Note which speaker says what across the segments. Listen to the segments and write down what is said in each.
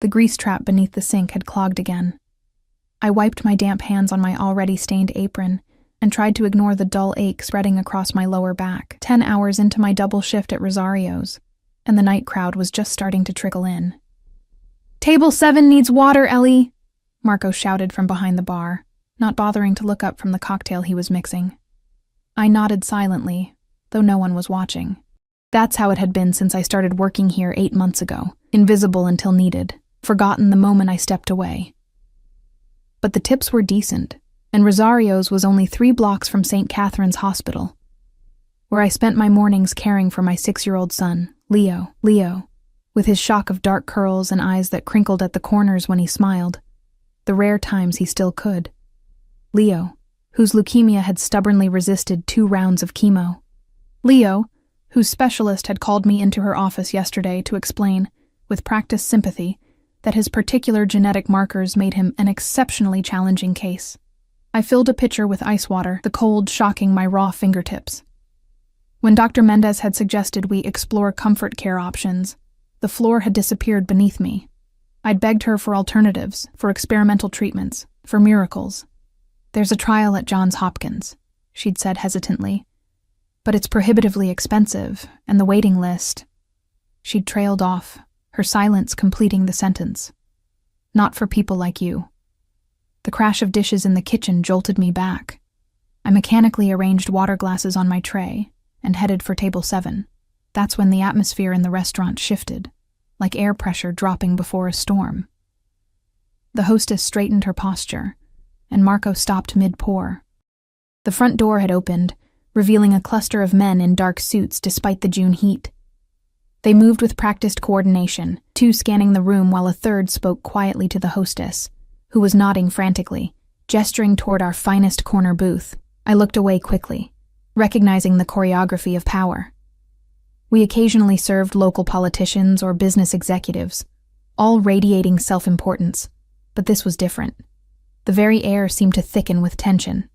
Speaker 1: The grease trap beneath the sink had clogged again. I wiped my damp hands on my already stained apron and tried to ignore the dull ache spreading across my lower back. 10 hours into my double shift at Rosario's, and the night crowd was just starting to trickle in. "Table 7 needs water, Ellie!" Marco shouted from behind the bar, not bothering to look up from the cocktail he was mixing. I nodded silently, though no one was watching. That's how it had been since I started working here 8 months ago, invisible until needed, forgotten the moment I stepped away. But the tips were decent, and Rosario's was only 3 blocks from St. Catherine's Hospital, where I spent my mornings caring for my 6-year-old son, Leo, with his shock of dark curls and eyes that crinkled at the corners when he smiled, the rare times he still could. Leo, whose leukemia had stubbornly resisted 2 rounds of chemo. Leo, whose specialist had called me into her office yesterday to explain, with practiced sympathy, that his particular genetic markers made him an exceptionally challenging case. I filled a pitcher with ice water, the cold shocking my raw fingertips. When Dr. Mendez had suggested we explore comfort care options, the floor had disappeared beneath me. I'd begged her for alternatives, for experimental treatments, for miracles. "There's a trial at Johns Hopkins," she'd said hesitantly. "But it's prohibitively expensive, and the waiting list..." She'd trailed off, her silence completing the sentence. "Not for people like you." The crash of dishes in the kitchen jolted me back. I mechanically arranged water glasses on my tray and headed for table 7. That's when the atmosphere in the restaurant shifted, like air pressure dropping before a storm. The hostess straightened her posture, and Marco stopped mid-pour. The front door had opened, revealing a cluster of men in dark suits despite the June heat. They moved with practiced coordination, 2 scanning the room while a 3rd spoke quietly to the hostess, who was nodding frantically, gesturing toward our finest corner booth. I looked away quickly, recognizing the choreography of power. We occasionally served local politicians or business executives, all radiating self-importance, but this was different. The very air seemed to thicken with tension.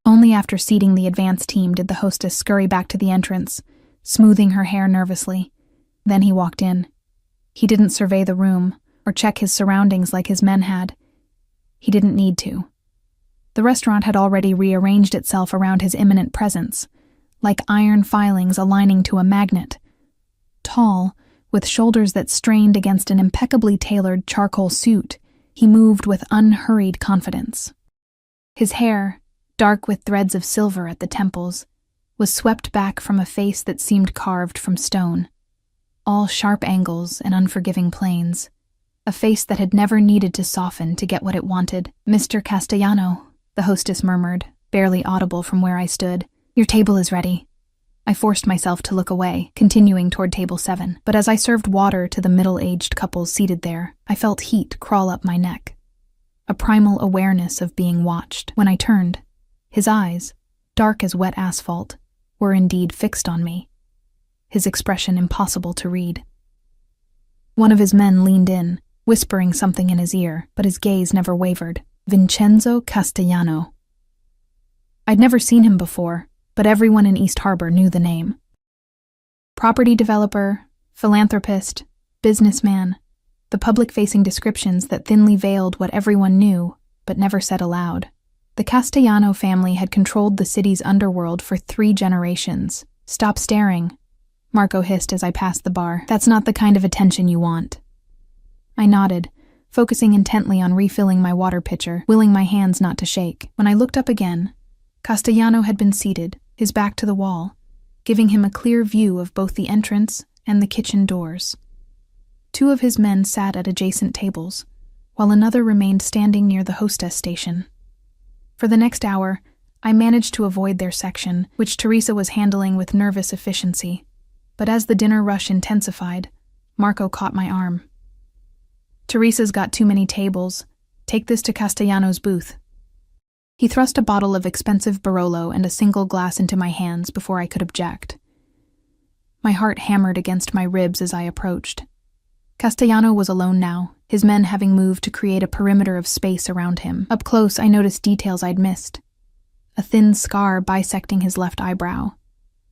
Speaker 1: Only after seating the advance team did the hostess scurry back to the entrance, smoothing her hair nervously. Then he walked in. He didn't survey the room or check his surroundings like his men had. He didn't need to. The restaurant had already rearranged itself around his imminent presence, like iron filings aligning to a magnet. Tall, with shoulders that strained against an impeccably tailored charcoal suit, he moved with unhurried confidence. His hair, dark with threads of silver at the temples, was swept back from a face that seemed carved from stone. All sharp angles and unforgiving planes. A face that had never needed to soften to get what it wanted. "Mr. Castellano," the hostess murmured, barely audible from where I stood. "Your table is ready." I forced myself to look away, continuing toward table 7. But as I served water to the middle-aged couples seated there, I felt heat crawl up my neck. A primal awareness of being watched. When I turned, his eyes, dark as wet asphalt, were indeed fixed on me, his expression impossible to read. One of his men leaned in, whispering something in his ear, but his gaze never wavered. Vincenzo Castellano. I'd never seen him before, but everyone in East Harbor knew the name. Property developer, philanthropist, businessman, the public-facing descriptions that thinly veiled what everyone knew, but never said aloud. The Castellano family had controlled the city's underworld for 3 generations. "Stop staring," Marco hissed as I passed the bar. "That's not the kind of attention you want." I nodded, focusing intently on refilling my water pitcher, willing my hands not to shake. When I looked up again, Castellano had been seated, his back to the wall, giving him a clear view of both the entrance and the kitchen doors. 2 of his men sat at adjacent tables, while another remained standing near the hostess station. For the next hour, I managed to avoid their section, which Teresa was handling with nervous efficiency. But as the dinner rush intensified, Marco caught my arm. "Teresa's got too many tables. Take this to Castellano's booth." He thrust a bottle of expensive Barolo and a single glass into my hands before I could object. My heart hammered against my ribs as I approached. Castellano was alone now, his men having moved to create a perimeter of space around him. Up close, I noticed details I'd missed. A thin scar bisecting his left eyebrow,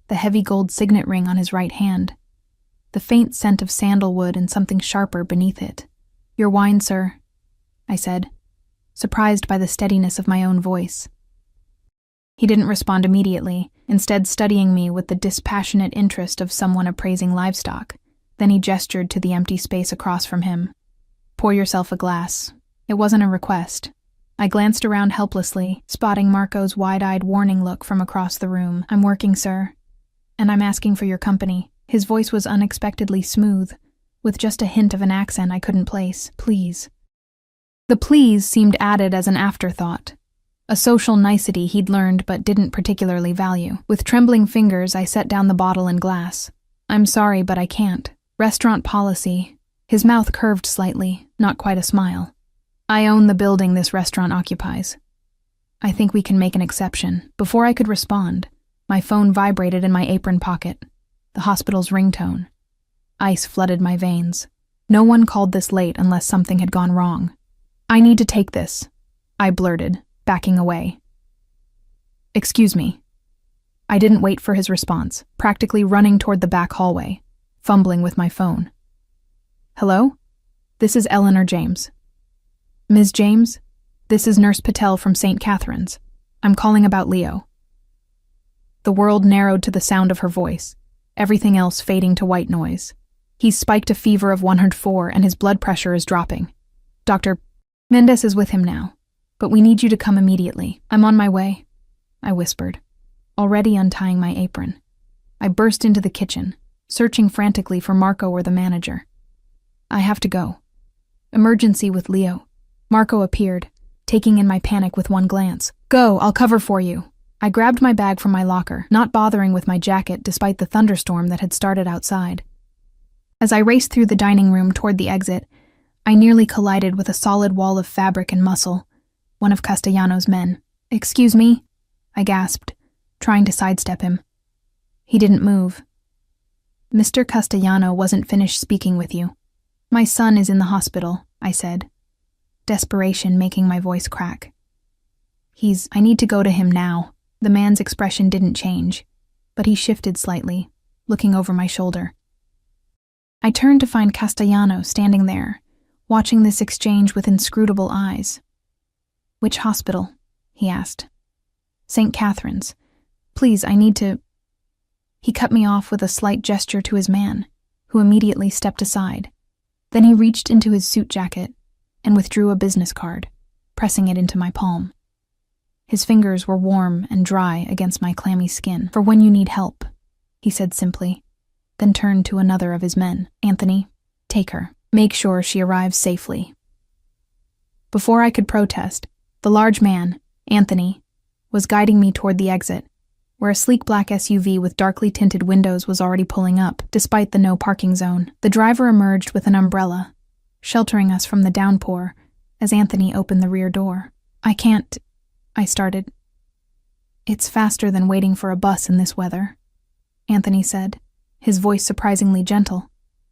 Speaker 1: the heavy gold signet ring on his right hand, the faint scent of sandalwood and something sharper beneath it. "Your wine, sir," I said, surprised by the steadiness of my own voice. He didn't respond immediately, instead studying me with the dispassionate interest of someone appraising livestock. Then he gestured to the empty space across from him. "Pour yourself a glass." It wasn't a request. I glanced around helplessly, spotting Marco's wide-eyed warning look from across the room. "I'm working, sir, and I'm asking for your company." His voice was unexpectedly smooth, with just a hint of an accent I couldn't place. "Please." The "please" seemed added as an afterthought, a social nicety he'd learned but didn't particularly value. With trembling fingers, I set down the bottle and glass. "I'm sorry, but I can't. Restaurant policy." His mouth curved slightly, not quite a smile. "I own the building this restaurant occupies. I think we can make an exception." Before I could respond, my phone vibrated in my apron pocket, the hospital's ringtone. Ice flooded my veins. No one called this late unless something had gone wrong. "I need to take this," I blurted, backing away. "Excuse me." I didn't wait for his response, practically running toward the back hallway, fumbling with my phone. "Hello? This is Eleanor James." "Ms. James, this is Nurse Patel from St. Catherine's. I'm calling about Leo." The world narrowed to the sound of her voice, everything else fading to white noise. "He's spiked a fever of 104 and his blood pressure is dropping. Dr. Mendez is with him now, but we need you to come immediately." "I'm on my way," I whispered, already untying my apron. I burst into the kitchen, searching frantically for Marco or the manager. "I have to go. Emergency with Leo." Marco appeared, taking in my panic with one glance. "Go, I'll cover for you." I grabbed my bag from my locker, not bothering with my jacket despite the thunderstorm that had started outside. As I raced through the dining room toward the exit, I nearly collided with a solid wall of fabric and muscle, one of Castellano's men. "Excuse me," I gasped, trying to sidestep him. He didn't move. "Mr. Castellano wasn't finished speaking with you. My son is in the hospital," I said, desperation making my voice crack. I need to go to him now." The man's expression didn't change, but he shifted slightly, looking over my shoulder. I turned to find Castellano standing there, watching this exchange with inscrutable eyes. "Which hospital?" he asked. "St. Catherine's. Please, I need to—" He cut me off with a slight gesture to his man, who immediately stepped aside. Then he reached into his suit jacket and withdrew a business card, pressing it into my palm. His fingers were warm and dry against my clammy skin. "For when you need help," he said simply, then turned to another of his men. "Anthony, take her. Make sure she arrives safely." Before I could protest, the large man, Anthony, was guiding me toward the exit, where a sleek black SUV with darkly tinted windows was already pulling up, despite the no parking zone. The driver emerged with an umbrella, sheltering us from the downpour, as Anthony opened the rear door. "I can't," I started. "It's faster than waiting for a bus in this weather," Anthony said, his voice surprisingly gentle.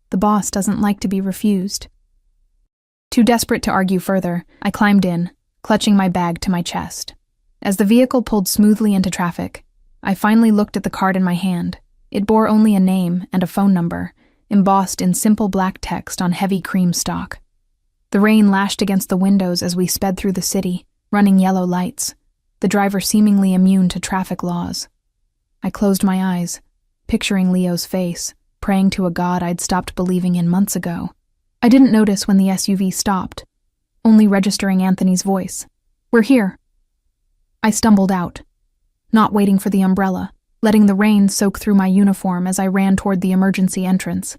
Speaker 1: "The boss doesn't like to be refused." Too desperate to argue further, I climbed in, clutching my bag to my chest. As the vehicle pulled smoothly into traffic, I finally looked at the card in my hand. It bore only a name and a phone number, embossed in simple black text on heavy cream stock. The rain lashed against the windows as we sped through the city, running yellow lights, the driver seemingly immune to traffic laws. I closed my eyes, picturing Leo's face, praying to a god I'd stopped believing in months ago. I didn't notice when the SUV stopped, only registering Anthony's voice. "We're here." I stumbled out, not waiting for the umbrella, letting the rain soak through my uniform as I ran toward the emergency entrance.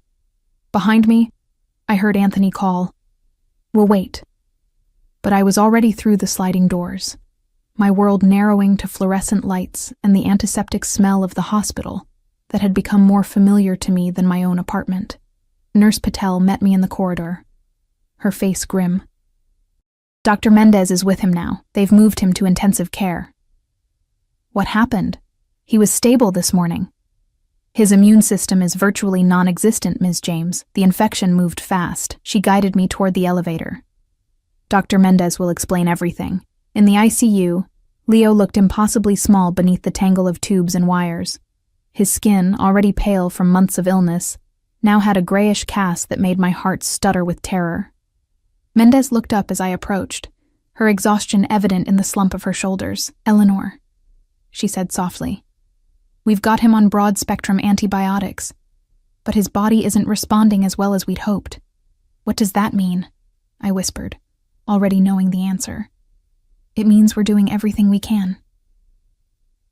Speaker 1: Behind me, I heard Anthony call, "We'll wait." But I was already through the sliding doors, my world narrowing to fluorescent lights and the antiseptic smell of the hospital that had become more familiar to me than my own apartment. Nurse Patel met me in the corridor, her face grim. "Dr. Mendez is with him now. They've moved him to intensive care." "What happened? He was stable this morning." "His immune system is virtually non-existent, Ms. James. The infection moved fast." She guided me toward the elevator. "Dr. Mendez will explain everything." In the ICU, Leo looked impossibly small beneath the tangle of tubes and wires. His skin, already pale from months of illness, now had a grayish cast that made my heart stutter with terror. Mendez looked up as I approached, her exhaustion evident in the slump of her shoulders. "Eleanor," she said softly, "we've got him on broad-spectrum antibiotics, but his body isn't responding as well as we'd hoped." "What does that mean?" I whispered, already knowing the answer. "It means we're doing everything we can."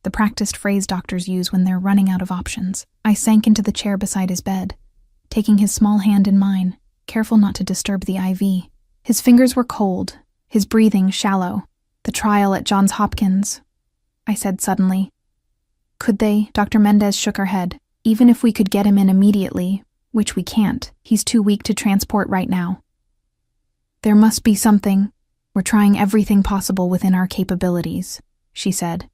Speaker 1: The practiced phrase doctors use when they're running out of options. I sank into the chair beside his bed, taking his small hand in mine, careful not to disturb the IV. His fingers were cold, his breathing shallow. "The trial at Johns Hopkins," I said suddenly. "Could they?" Dr. Mendez shook her head. "Even if we could get him in immediately, which we can't, he's too weak to transport right now. There must be something. We're trying everything possible within our capabilities," she said,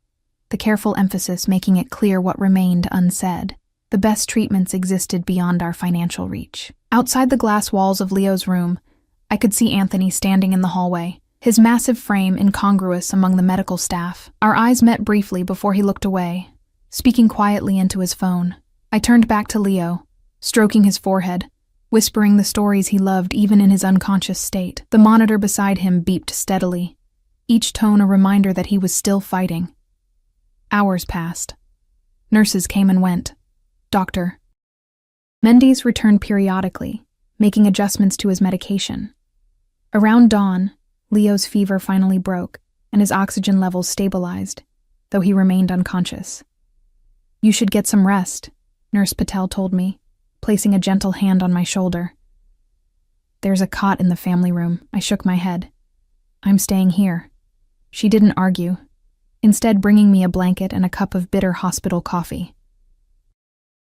Speaker 1: the careful emphasis making it clear what remained unsaid. The best treatments existed beyond our financial reach. Outside the glass walls of Leo's room, I could see Anthony standing in the hallway, his massive frame incongruous among the medical staff. Our eyes met briefly before he looked away, speaking quietly into his phone. I turned back to Leo, stroking his forehead, whispering the stories he loved even in his unconscious state. The monitor beside him beeped steadily, each tone a reminder that he was still fighting. Hours passed. Nurses came and went. Doctor. Mendes returned periodically, making adjustments to his medication. Around dawn, Leo's fever finally broke, and his oxygen levels stabilized, though he remained unconscious. "You should get some rest," Nurse Patel told me, placing a gentle hand on my shoulder. "There's a cot in the family room." I shook my head. "I'm staying here." She didn't argue, instead bringing me a blanket and a cup of bitter hospital coffee.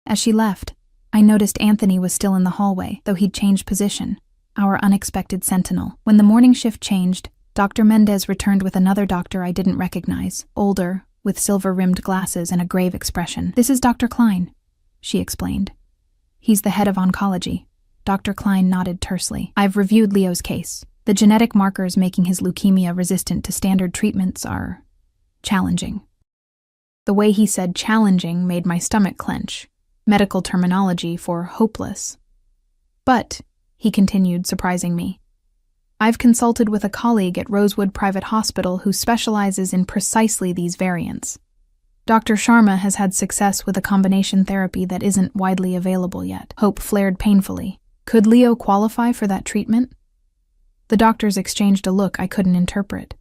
Speaker 1: As she left, I noticed Anthony was still in the hallway, though he'd changed position, our unexpected sentinel. When the morning shift changed, Dr. Mendez returned with another doctor I didn't recognize, older, with silver-rimmed glasses and a grave expression. "This is Dr. Klein," she explained. "He's the head of oncology." Dr. Klein nodded tersely. "I've reviewed Leo's case. The genetic markers making his leukemia resistant to standard treatments are challenging." The way he said challenging made my stomach clench, medical terminology for hopeless. "But," he continued, surprising me, "I've consulted with a colleague at Rosewood Private Hospital who specializes in precisely these variants. Dr. Sharma has had success with a combination therapy that isn't widely available yet." Hope flared painfully. Could Leo qualify for that treatment? The doctors exchanged a look I couldn't interpret.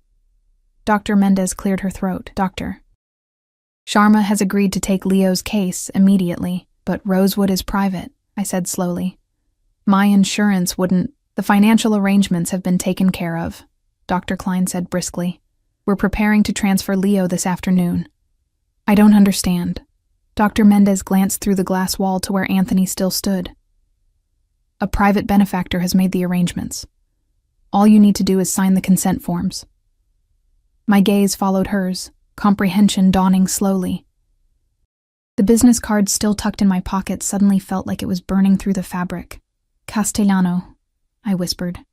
Speaker 1: Dr. Mendez cleared her throat. "Doctor, Sharma has agreed to take Leo's case immediately, but Rosewood is private," I said slowly. "My insurance wouldn't—" "The financial arrangements have been taken care of," Dr. Klein said briskly. "We're preparing to transfer Leo this afternoon." "I don't understand." Dr. Mendez glanced through the glass wall to where Anthony still stood. "A private benefactor has made the arrangements. All you need to do is sign the consent forms." My gaze followed hers, comprehension dawning slowly. The business card still tucked in my pocket suddenly felt like it was burning through the fabric. "Castellano," I whispered.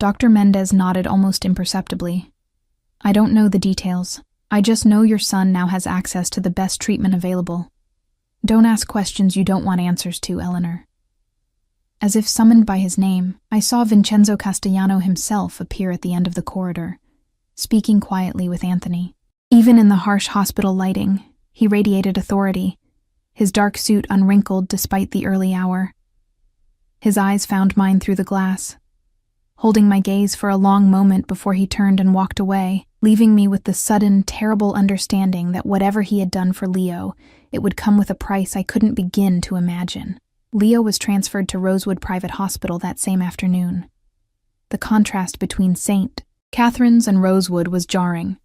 Speaker 1: Dr. Mendez nodded almost imperceptibly. "I don't know the details. I just know your son now has access to the best treatment available. Don't ask questions you don't want answers to, Eleanor." As if summoned by his name, I saw Vincenzo Castellano himself appear at the end of the corridor, speaking quietly with Anthony. Even in the harsh hospital lighting, he radiated authority, his dark suit unwrinkled despite the early hour. His eyes found mine through the glass, holding my gaze for a long moment before he turned and walked away, leaving me with the sudden, terrible understanding that whatever he had done for Leo, it would come with a price I couldn't begin to imagine. Leo was transferred to Rosewood Private Hospital that same afternoon. The contrast between St. Catherine's and Rosewood was jarring,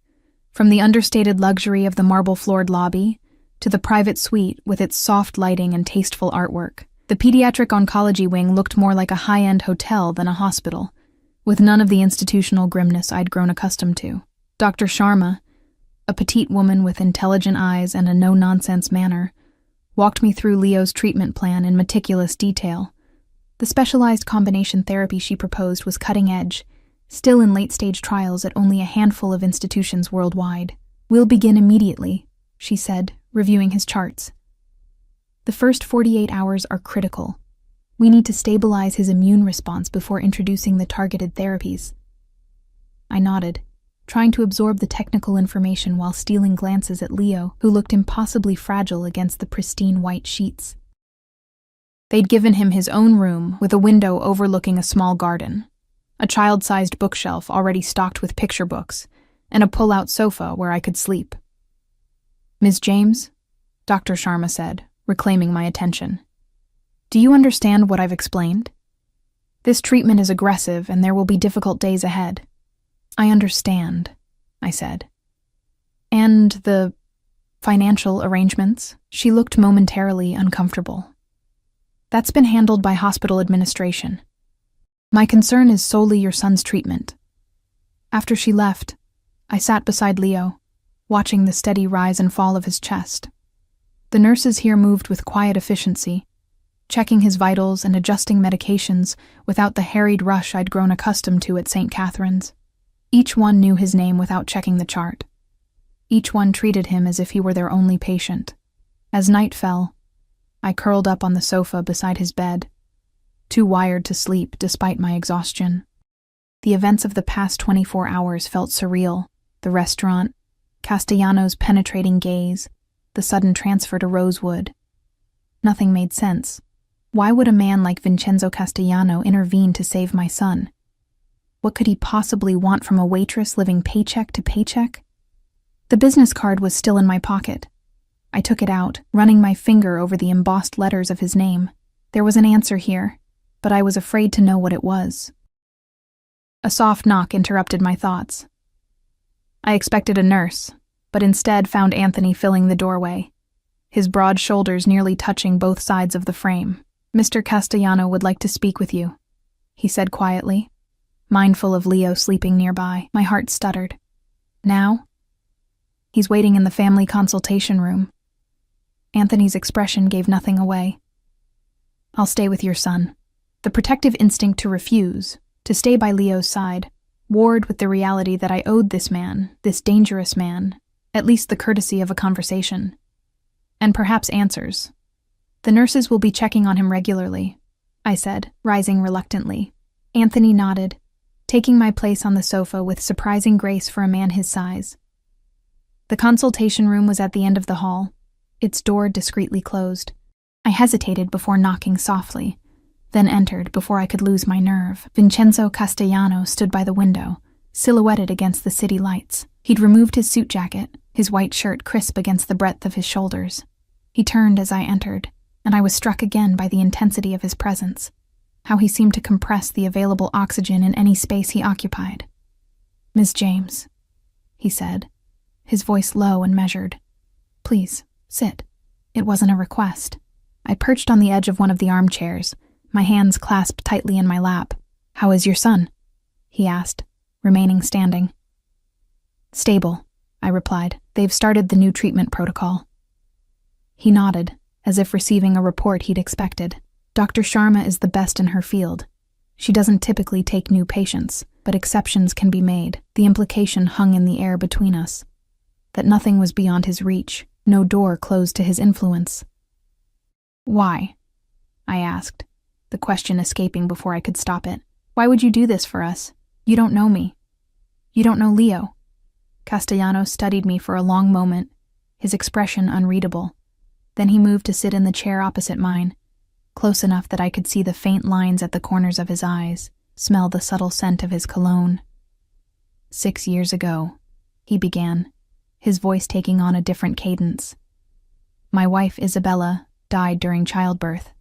Speaker 1: from the understated luxury of the marble-floored lobby to the private suite with its soft lighting and tasteful artwork. The pediatric oncology wing looked more like a high-end hotel than a hospital, with none of the institutional grimness I'd grown accustomed to. Dr. Sharma, a petite woman with intelligent eyes and a no-nonsense manner, walked me through Leo's treatment plan in meticulous detail. The specialized combination therapy she proposed was cutting-edge, still in late-stage trials at only a handful of institutions worldwide. "We'll begin immediately," she said, reviewing his charts. "The first 48 hours are critical. We need to stabilize his immune response before introducing the targeted therapies. I nodded, trying to absorb the technical information while stealing glances at Leo, who looked impossibly fragile against the pristine white sheets. They'd given him his own room with a window overlooking a small garden, a child-sized bookshelf already stocked with picture books, and a pull-out sofa where I could sleep. "Ms. James," Dr. Sharma said, reclaiming my attention. "Do you understand what I've explained? This treatment is aggressive and there will be difficult days ahead." "I understand," I said. "And the financial arrangements?" She looked momentarily uncomfortable. "That's been handled by hospital administration. My concern is solely your son's treatment." After she left, I sat beside Leo, watching the steady rise and fall of his chest. The nurses here moved with quiet efficiency, checking his vitals and adjusting medications without the harried rush I'd grown accustomed to at St. Catherine's. Each one knew his name without checking the chart. Each one treated him as if he were their only patient. As night fell, I curled up on the sofa beside his bed, too wired to sleep despite my exhaustion. The events of the past 24 hours felt surreal. The restaurant, Castellano's penetrating gaze, the sudden transfer to Rosewood. Nothing made sense. Why would a man like Vincenzo Castellano intervene to save my son? What could he possibly want from a waitress living paycheck to paycheck? The business card was still in my pocket. I took it out, running my finger over the embossed letters of his name. There was an answer here, but I was afraid to know what it was. A soft knock interrupted my thoughts. I expected a nurse, but instead found Anthony filling the doorway, his broad shoulders nearly touching both sides of the frame. "Mr. Castellano would like to speak with you," he said quietly. Mindful of Leo sleeping nearby, my heart stuttered. "Now?" "He's waiting in the family consultation room." Anthony's expression gave nothing away. "I'll stay with your son." The protective instinct to refuse, to stay by Leo's side, warred with the reality that I owed this man, this dangerous man, at least the courtesy of a conversation. And perhaps answers. "The nurses will be checking on him regularly," I said, rising reluctantly. Anthony nodded, taking my place on the sofa with surprising grace for a man his size. The consultation room was at the end of the hall, its door discreetly closed. I hesitated before knocking softly, then entered before I could lose my nerve. Vincenzo Castellano stood by the window, silhouetted against the city lights. He'd removed his suit jacket, his white shirt crisp against the breadth of his shoulders. He turned as I entered, and I was struck again by the intensity of his presence, how he seemed to compress the available oxygen in any space he occupied. "Ms. James," he said, his voice low and measured. "Please, sit." It wasn't a request. I perched on the edge of one of the armchairs, my hands clasped tightly in my lap. "How is your son?" he asked, remaining standing. "Stable," I replied. "They've started the new treatment protocol." He nodded, as if receiving a report he'd expected. "Dr. Sharma is the best in her field. She doesn't typically take new patients, but exceptions can be made." The implication hung in the air between us, that nothing was beyond his reach, no door closed to his influence. "Why?" I asked, the question escaping before I could stop it. "Why would you do this for us? You don't know me. You don't know Leo." Castellano studied me for a long moment, his expression unreadable. Then he moved to sit in the chair opposite mine, close enough that I could see the faint lines at the corners of his eyes, smell the subtle scent of his cologne. "6 years ago," he began, his voice taking on a different cadence. "My wife, Isabella, died during childbirth.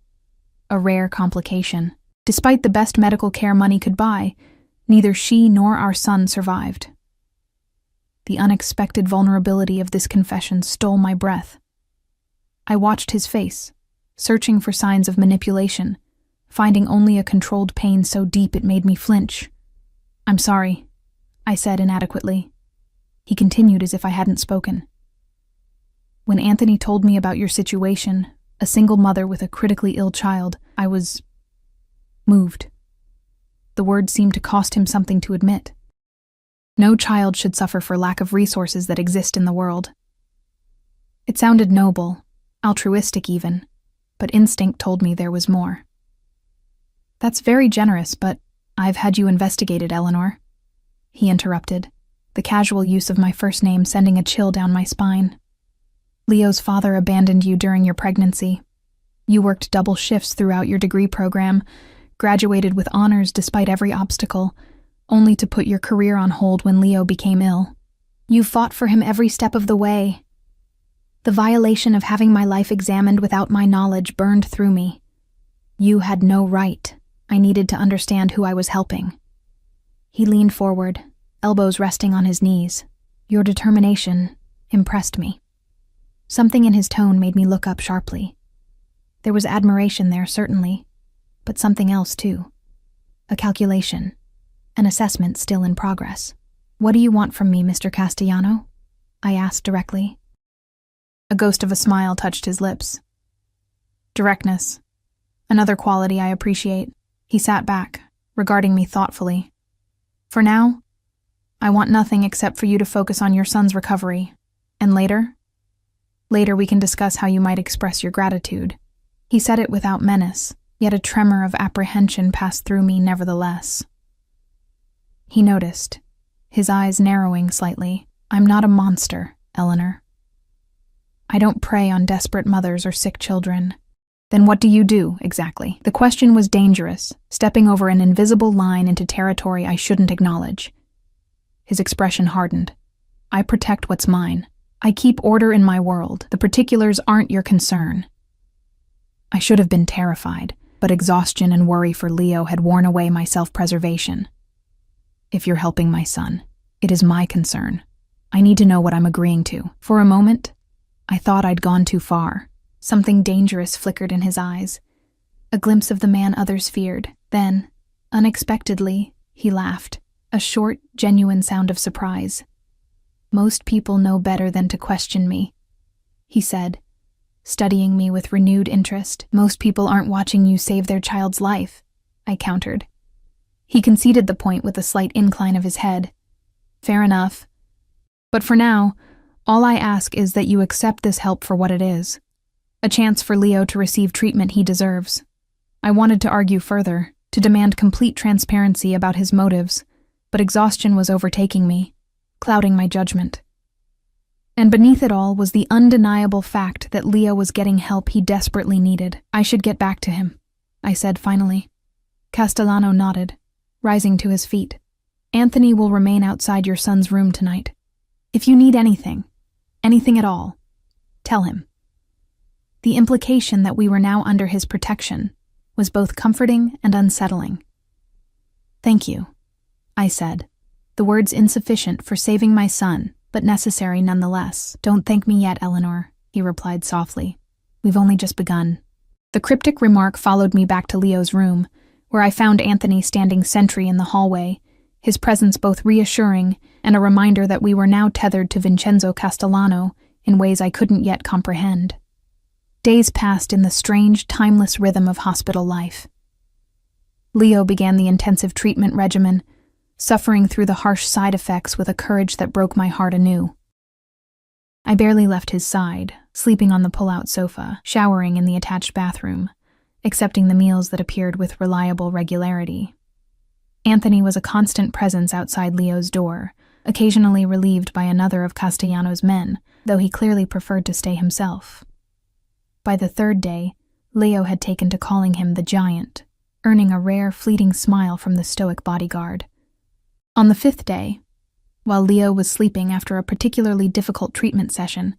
Speaker 1: A rare complication. Despite the best medical care money could buy, neither she nor our son survived." The unexpected vulnerability of this confession stole my breath. I watched his face, searching for signs of manipulation, finding only a controlled pain so deep it made me flinch. "I'm sorry," I said inadequately. He continued as if I hadn't spoken. "When Anthony told me about your situation, a single mother with a critically ill child, I was moved." The word seemed to cost him something to admit. No child should suffer for lack of resources that exist in the world. It sounded noble, altruistic even, but instinct told me there was more. That's very generous, but I've had you investigated, Eleanor. He interrupted, the casual use of my first name sending a chill down my spine. Leo's father abandoned you during your pregnancy. You worked double shifts throughout your degree program, graduated with honors despite every obstacle, only to put your career on hold when Leo became ill. You fought for him every step of the way. The violation of having my life examined without my knowledge burned through me. You had no right. I needed to understand who I was helping. He leaned forward, elbows resting on his knees. Your determination impressed me. Something in his tone made me look up sharply. There was admiration there, certainly, but something else too. A calculation, an assessment still in progress. What do you want from me, Mr. Castellano? I asked directly. A ghost of a smile touched his lips. Directness. Another quality I appreciate. He sat back, regarding me thoughtfully. For now, I want nothing except for you to focus on your son's recovery. And later we can discuss how you might express your gratitude. He said it without menace, yet a tremor of apprehension passed through me nevertheless. He noticed, his eyes narrowing slightly. I'm not a monster, Eleanor. I don't prey on desperate mothers or sick children. Then what do you do, exactly? The question was dangerous, stepping over an invisible line into territory I shouldn't acknowledge. His expression hardened. I protect what's mine. I keep order in my world. The particulars aren't your concern. I should have been terrified, but exhaustion and worry for Leo had worn away my self-preservation. If you're helping my son, it is my concern. I need to know what I'm agreeing to. For a moment, I thought I'd gone too far. Something dangerous flickered in his eyes, a glimpse of the man others feared. Then, unexpectedly, he laughed, a short, genuine sound of surprise. Most people know better than to question me, he said, studying me with renewed interest. Most people aren't watching you save their child's life, I countered. He conceded the point with a slight incline of his head. Fair enough. But for now, all I ask is that you accept this help for what it is. A chance for Leo to receive treatment he deserves. I wanted to argue further, to demand complete transparency about his motives, but exhaustion was overtaking me, clouding my judgment. And beneath it all was the undeniable fact that Leo was getting help he desperately needed. I should get back to him, I said finally. Castellano nodded, rising to his feet. Anthony will remain outside your son's room tonight. If you need anything at all, tell him. The implication that we were now under his protection was both comforting and unsettling. Thank you, I said, the words insufficient for saving my son, but necessary nonetheless. Don't thank me yet, Eleanor, he replied softly. We've only just begun. The cryptic remark followed me back to Leo's room, where I found Anthony standing sentry in the hallway, his presence both reassuring and a reminder that we were now tethered to Vincenzo Castellano in ways I couldn't yet comprehend. Days passed in the strange, timeless rhythm of hospital life. Leo began the intensive treatment regimen, suffering through the harsh side effects with a courage that broke my heart anew. I barely left his side, sleeping on the pull-out sofa, showering in the attached bathroom, accepting the meals that appeared with reliable regularity. Anthony was a constant presence outside Leo's door, occasionally relieved by another of Castellano's men, though he clearly preferred to stay himself. By the third day, Leo had taken to calling him the Giant, earning a rare, fleeting smile from the stoic bodyguard. On the fifth day, while Leo was sleeping after a particularly difficult treatment session,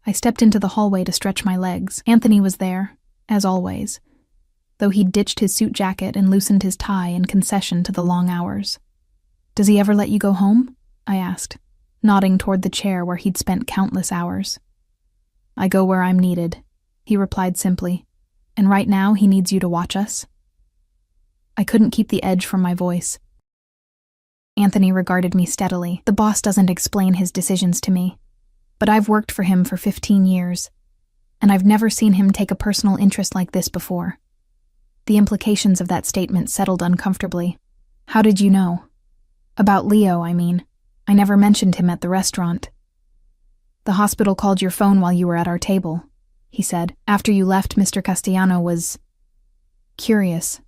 Speaker 1: I stepped into the hallway to stretch my legs. Anthony was there, as always, though he'd ditched his suit jacket and loosened his tie in concession to the long hours. Does he ever let you go home? I asked, nodding toward the chair where he'd spent countless hours. I go where I'm needed, he replied simply, and right now he needs you to watch us. I couldn't keep the edge from my voice. Anthony regarded me steadily. The boss doesn't explain his decisions to me, but I've worked for him for 15 years, and I've never seen him take a personal interest like this before. The implications of that statement settled uncomfortably. How did you know? About Leo, I mean. I never mentioned him at the restaurant. The hospital called your phone while you were at our table, he said. After you left, Mr. Castellano was curious.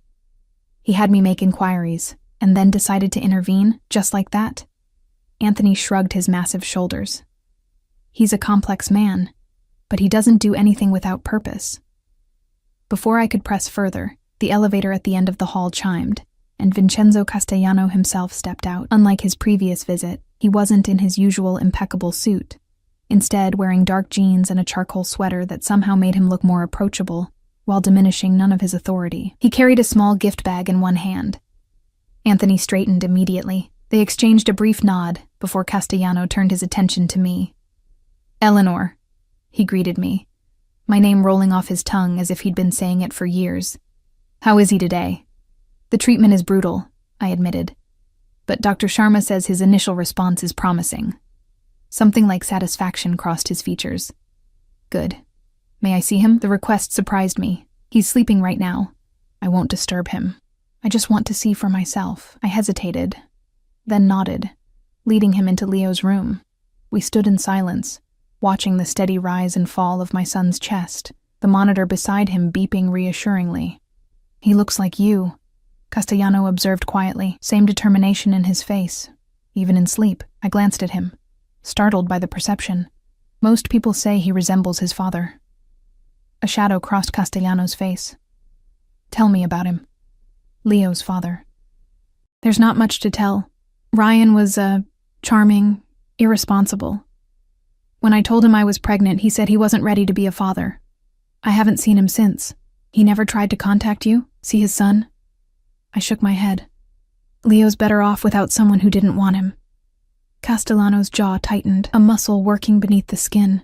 Speaker 1: He had me make inquiries, and then decided to intervene, just like that? Anthony shrugged his massive shoulders. He's a complex man, but he doesn't do anything without purpose. Before I could press further, the elevator at the end of the hall chimed, and Vincenzo Castellano himself stepped out. Unlike his previous visit, he wasn't in his usual impeccable suit, instead wearing dark jeans and a charcoal sweater that somehow made him look more approachable, while diminishing none of his authority. He carried a small gift bag in one hand. Anthony straightened immediately. They exchanged a brief nod before Castellano turned his attention to me. "Eleanor," he greeted me, my name rolling off his tongue as if he'd been saying it for years. "How is he today?" "The treatment is brutal," I admitted, but Dr. Sharma says his initial response is promising. Something like satisfaction crossed his features. "Good. May I see him?" The request surprised me. "He's sleeping right now. I won't disturb him. I just want to see for myself." I hesitated, then nodded, leading him into Leo's room. We stood in silence, watching the steady rise and fall of my son's chest, the monitor beside him beeping reassuringly. "He looks like you," Castellano observed quietly, same determination in his face. Even in sleep, I glanced at him, startled by the perception. "Most people say he resembles his father." A shadow crossed Castellano's face. "Tell me about him." "Leo's father." "There's not much to tell. Ryan was, charming, irresponsible. When I told him I was pregnant, he said he wasn't ready to be a father. I haven't seen him since." "He never tried to contact you? See his son?" I shook my head. "Leo's better off without someone who didn't want him." Castellano's jaw tightened, a muscle working beneath the skin.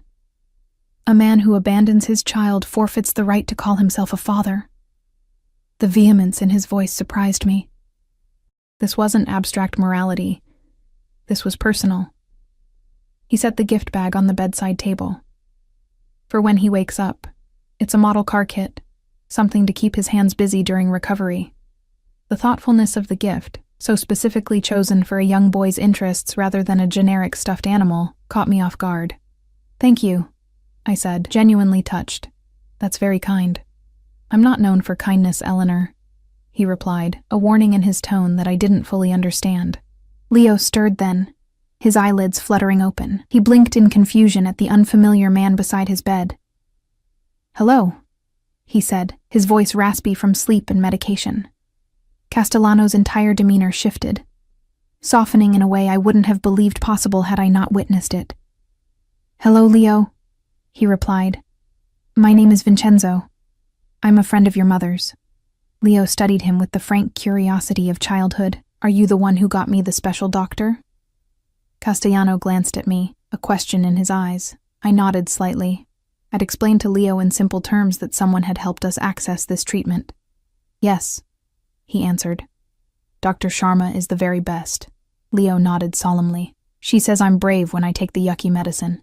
Speaker 1: "A man who abandons his child forfeits the right to call himself a father." The vehemence in his voice surprised me. This wasn't abstract morality. This was personal. He set the gift bag on the bedside table. "For when he wakes up. It's a model car kit, something to keep his hands busy during recovery." The thoughtfulness of the gift, so specifically chosen for a young boy's interests rather than a generic stuffed animal, caught me off guard. "Thank you," I said, genuinely touched. "That's very kind." "I'm not known for kindness, Eleanor," he replied, a warning in his tone that I didn't fully understand. Leo stirred then, his eyelids fluttering open. He blinked in confusion at the unfamiliar man beside his bed. "Hello," he said, his voice raspy from sleep and medication. Castellano's entire demeanor shifted, softening in a way I wouldn't have believed possible had I not witnessed it. "Hello, Leo," he replied. "My name is Vincenzo. I'm a friend of your mother's." Leo studied him with the frank curiosity of childhood. "Are you the one who got me the special doctor?" Castellano glanced at me, a question in his eyes. I nodded slightly. I'd explained to Leo in simple terms that someone had helped us access this treatment. "Yes," he answered. "Dr. Sharma is the very best." Leo nodded solemnly. "She says I'm brave when I take the yucky medicine."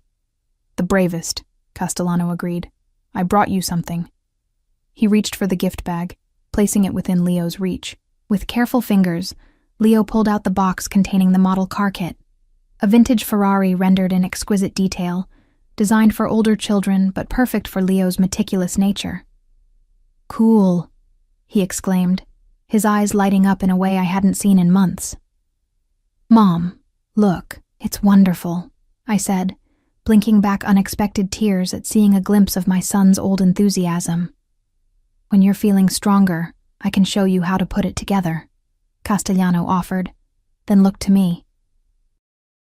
Speaker 1: "The bravest," Castellano agreed. "I brought you something." He reached for the gift bag, placing it within Leo's reach. With careful fingers, Leo pulled out the box containing the model car kit. A vintage Ferrari rendered in exquisite detail, designed for older children but perfect for Leo's meticulous nature. "Cool," he exclaimed, his eyes lighting up in a way I hadn't seen in months. "Mom, look, it's wonderful," I said, blinking back unexpected tears at seeing a glimpse of my son's old enthusiasm. "When you're feeling stronger, I can show you how to put it together," Castellano offered, then looked to me.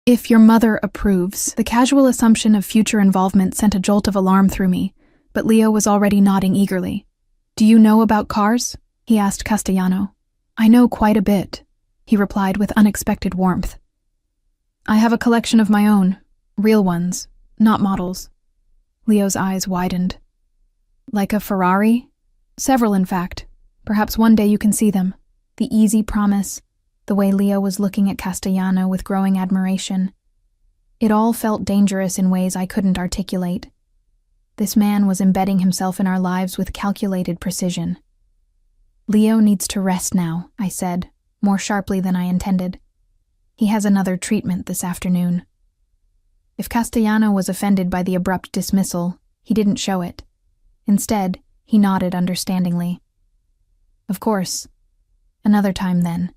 Speaker 1: "If your mother approves." The casual assumption of future involvement sent a jolt of alarm through me, but Leo was already nodding eagerly. "Do you know about cars?" he asked Castellano. "I know quite a bit," he replied with unexpected warmth. "I have a collection of my own, real ones, not models." Leo's eyes widened. "Like a Ferrari?" "Several, in fact. Perhaps one day you can see them." The easy promise, the way Leo was looking at Castellano with growing admiration. It all felt dangerous in ways I couldn't articulate. This man was embedding himself in our lives with calculated precision. "Leo needs to rest now," I said, more sharply than I intended. "He has another treatment this afternoon." If Castellano was offended by the abrupt dismissal, he didn't show it. Instead, he nodded understandingly. "Of course. Another time then.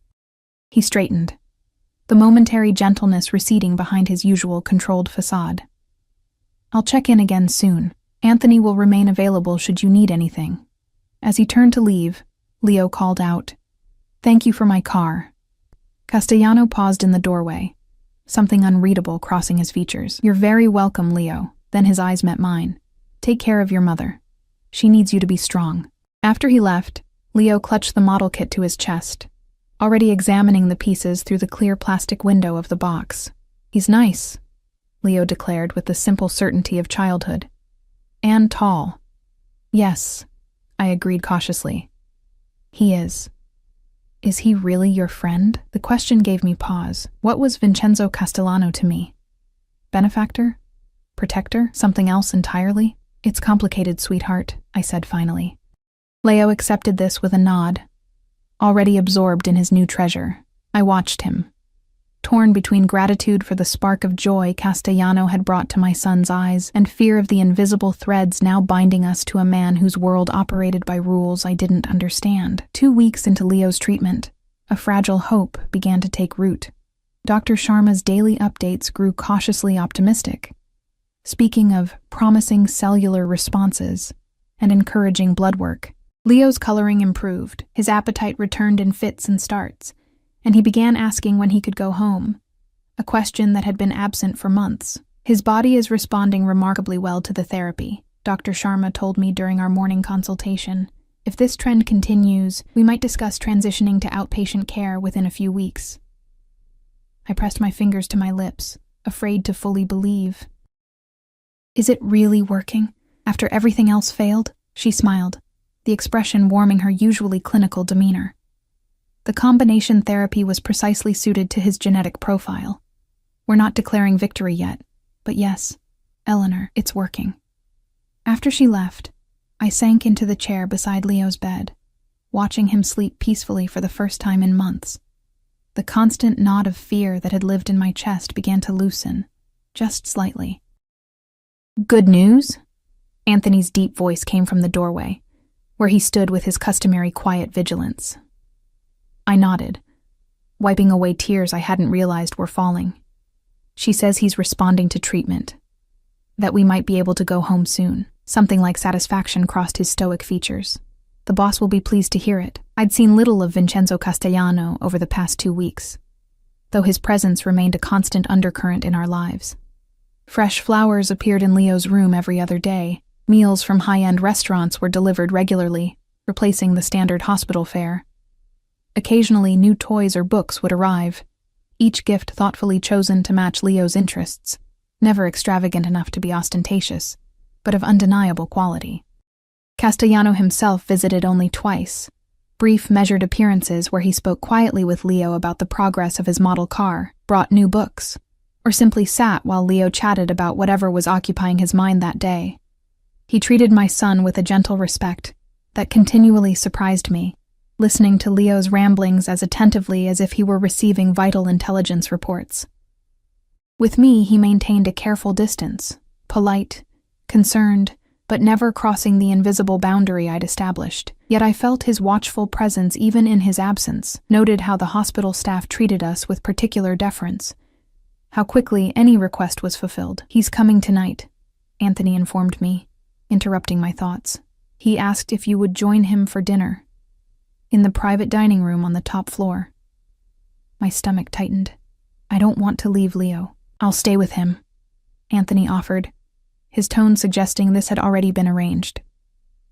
Speaker 1: He straightened, the momentary gentleness receding behind his usual controlled facade. I'll check in again soon. Anthony will remain available should you need anything. As he turned to leave, Leo called out, "Thank you for my car." Castellano paused in the doorway, something unreadable crossing his features. "You're very welcome, Leo." Then his eyes met mine. "Take care of your mother. She needs you to be strong." After he left, Leo clutched the model kit to his chest, already examining the pieces through the clear plastic window of the box. "He's nice," Leo declared with the simple certainty of childhood. "And tall." "Yes," I agreed cautiously. "He is." "Is he really your friend?" The question gave me pause. What was Vincenzo Castellano to me? Benefactor? Protector? Something else entirely? "It's complicated, sweetheart," I said finally. Leo accepted this with a nod, already absorbed in his new treasure. I watched him, torn between gratitude for the spark of joy Castellano had brought to my son's eyes and fear of the invisible threads now binding us to a man whose world operated by rules I didn't understand. 2 weeks into Leo's treatment, a fragile hope began to take root. Dr. Sharma's daily updates grew cautiously optimistic, speaking of promising cellular responses and encouraging blood work. Leo's coloring improved, his appetite returned in fits and starts, and he began asking when he could go home, a question that had been absent for months. "His body is responding remarkably well to the therapy," Dr. Sharma told me during our morning consultation. "If this trend continues, we might discuss transitioning to outpatient care within a few weeks." I pressed my fingers to my lips, afraid to fully believe. "Is it really working, after everything else failed?" She smiled, the expression warming her usually clinical demeanor. The combination therapy was precisely suited to his genetic profile. "We're not declaring victory yet, but yes, Eleanor, it's working." After she left, I sank into the chair beside Leo's bed, watching him sleep peacefully for the first time in months. The constant knot of fear that had lived in my chest began to loosen, just slightly. "Good news?" Anthony's deep voice came from the doorway, where he stood with his customary quiet vigilance. I nodded, wiping away tears I hadn't realized were falling. "She says he's responding to treatment, that we might be able to go home soon." Something like satisfaction crossed his stoic features. "The boss will be pleased to hear it." I'd seen little of Vincenzo Castellano over the past 2 weeks, though his presence remained a constant undercurrent in our lives. Fresh flowers appeared in Leo's room every other day. Meals from high-end restaurants were delivered regularly, replacing the standard hospital fare. Occasionally, new toys or books would arrive, each gift thoughtfully chosen to match Leo's interests, never extravagant enough to be ostentatious, but of undeniable quality. Castellano himself visited only twice, brief measured appearances where he spoke quietly with Leo about the progress of his model car, brought new books, or simply sat while Leo chatted about whatever was occupying his mind that day. He treated my son with a gentle respect that continually surprised me, listening to Leo's ramblings as attentively as if he were receiving vital intelligence reports. With me, he maintained a careful distance, polite, concerned, but never crossing the invisible boundary I'd established. Yet I felt his watchful presence even in his absence, noted how the hospital staff treated us with particular deference, how quickly any request was fulfilled. "He's coming tonight," Anthony informed me, interrupting my thoughts. "He asked if you would join him for dinner, in the private dining room on the top floor." My stomach tightened. "I don't want to leave Leo." "I'll stay with him," Anthony offered, his tone suggesting this had already been arranged.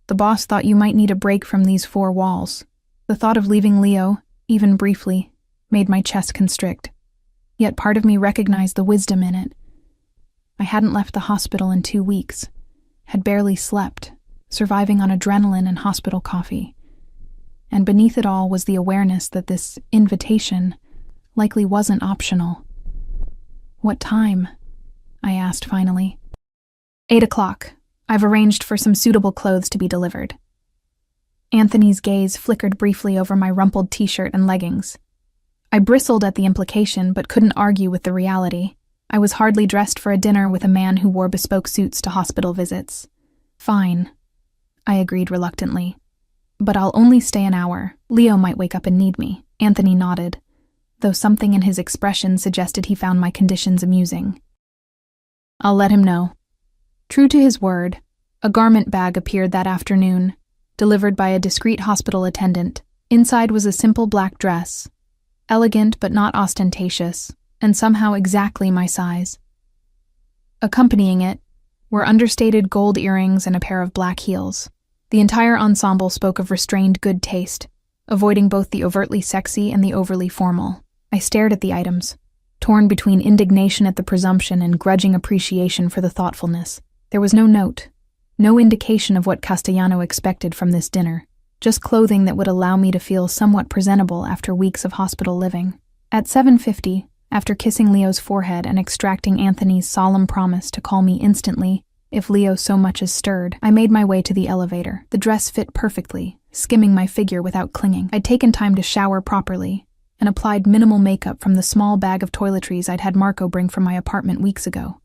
Speaker 1: "The boss thought you might need a break from these 4 walls." The thought of leaving Leo, even briefly, made my chest constrict. Yet part of me recognized the wisdom in it. I hadn't left the hospital in 2 weeks, had barely slept, surviving on adrenaline and hospital coffee. And beneath it all was the awareness that this invitation likely wasn't optional. "What time?" I asked finally. 8 o'clock. I've arranged for some suitable clothes to be delivered." Anthony's gaze flickered briefly over my rumpled t-shirt and leggings. I bristled at the implication, but couldn't argue with the reality. I was hardly dressed for a dinner with a man who wore bespoke suits to hospital visits. "Fine," I agreed reluctantly. "But I'll only stay an hour. Leo might wake up and need me. Anthony nodded, though something in his expression suggested he found my conditions amusing. I'll let him know. True to his word, a garment bag appeared that afternoon, delivered by a discreet hospital attendant. Inside was a simple black dress, elegant but not ostentatious, and somehow exactly my size. Accompanying it were understated gold earrings and a pair of black heels. The entire ensemble spoke of restrained good taste, avoiding both the overtly sexy and the overly formal. I stared at the items, torn between indignation at the presumption and grudging appreciation for the thoughtfulness. There was no note, no indication of what Castellano expected from this dinner, just clothing that would allow me to feel somewhat presentable after weeks of hospital living. At 7:50, after kissing Leo's forehead and extracting Anthony's solemn promise to call me instantly if Leo so much as stirred, I made my way to the elevator. The dress fit perfectly, skimming my figure without clinging. I'd taken time to shower properly and applied minimal makeup from the small bag of toiletries I'd had Marco bring from my apartment weeks ago.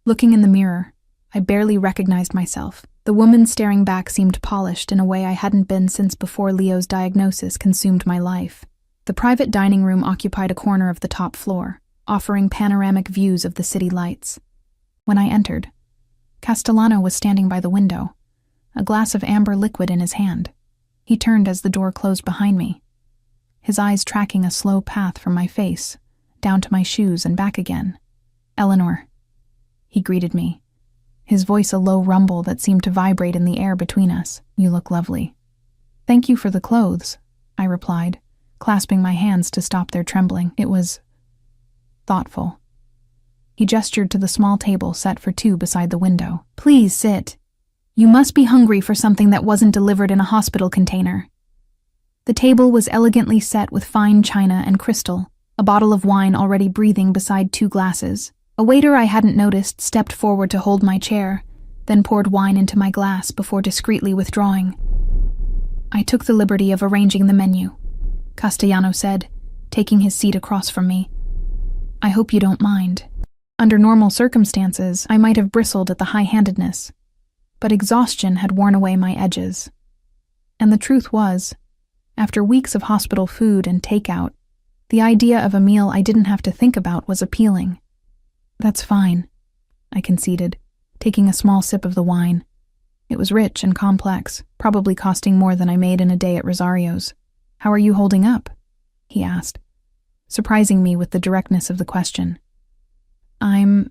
Speaker 1: Looking in the mirror, I barely recognized myself. The woman staring back seemed polished in a way I hadn't been since before Leo's diagnosis consumed my life. The private dining room occupied a corner of the top floor, offering panoramic views of the city lights. When I entered, Castellano was standing by the window, a glass of amber liquid in his hand. He turned as the door closed behind me, his eyes tracking a slow path from my face, down to my shoes and back again. "Eleanor," he greeted me, his voice a low rumble that seemed to vibrate in the air between us. "You look lovely." "Thank you for the clothes," I replied, clasping my hands to stop their trembling. It was thoughtful. He gestured to the small table set for two beside the window. "Please sit. You must be hungry for something that wasn't delivered in a hospital container." The table was elegantly set with fine china and crystal, a bottle of wine already breathing beside two glasses. A waiter I hadn't noticed stepped forward to hold my chair, then poured wine into my glass before discreetly withdrawing. I took the liberty of arranging the menu, Castellano said, taking his seat across from me. "I hope you don't mind." Under normal circumstances, I might have bristled at the high-handedness, but exhaustion had worn away my edges. And the truth was, after weeks of hospital food and takeout, the idea of a meal I didn't have to think about was appealing. "That's fine," I conceded, taking a small sip of the wine. It was rich and complex, probably costing more than I made in a day at Rosario's. "How are you holding up?" he asked, surprising me with the directness of the question. "I'm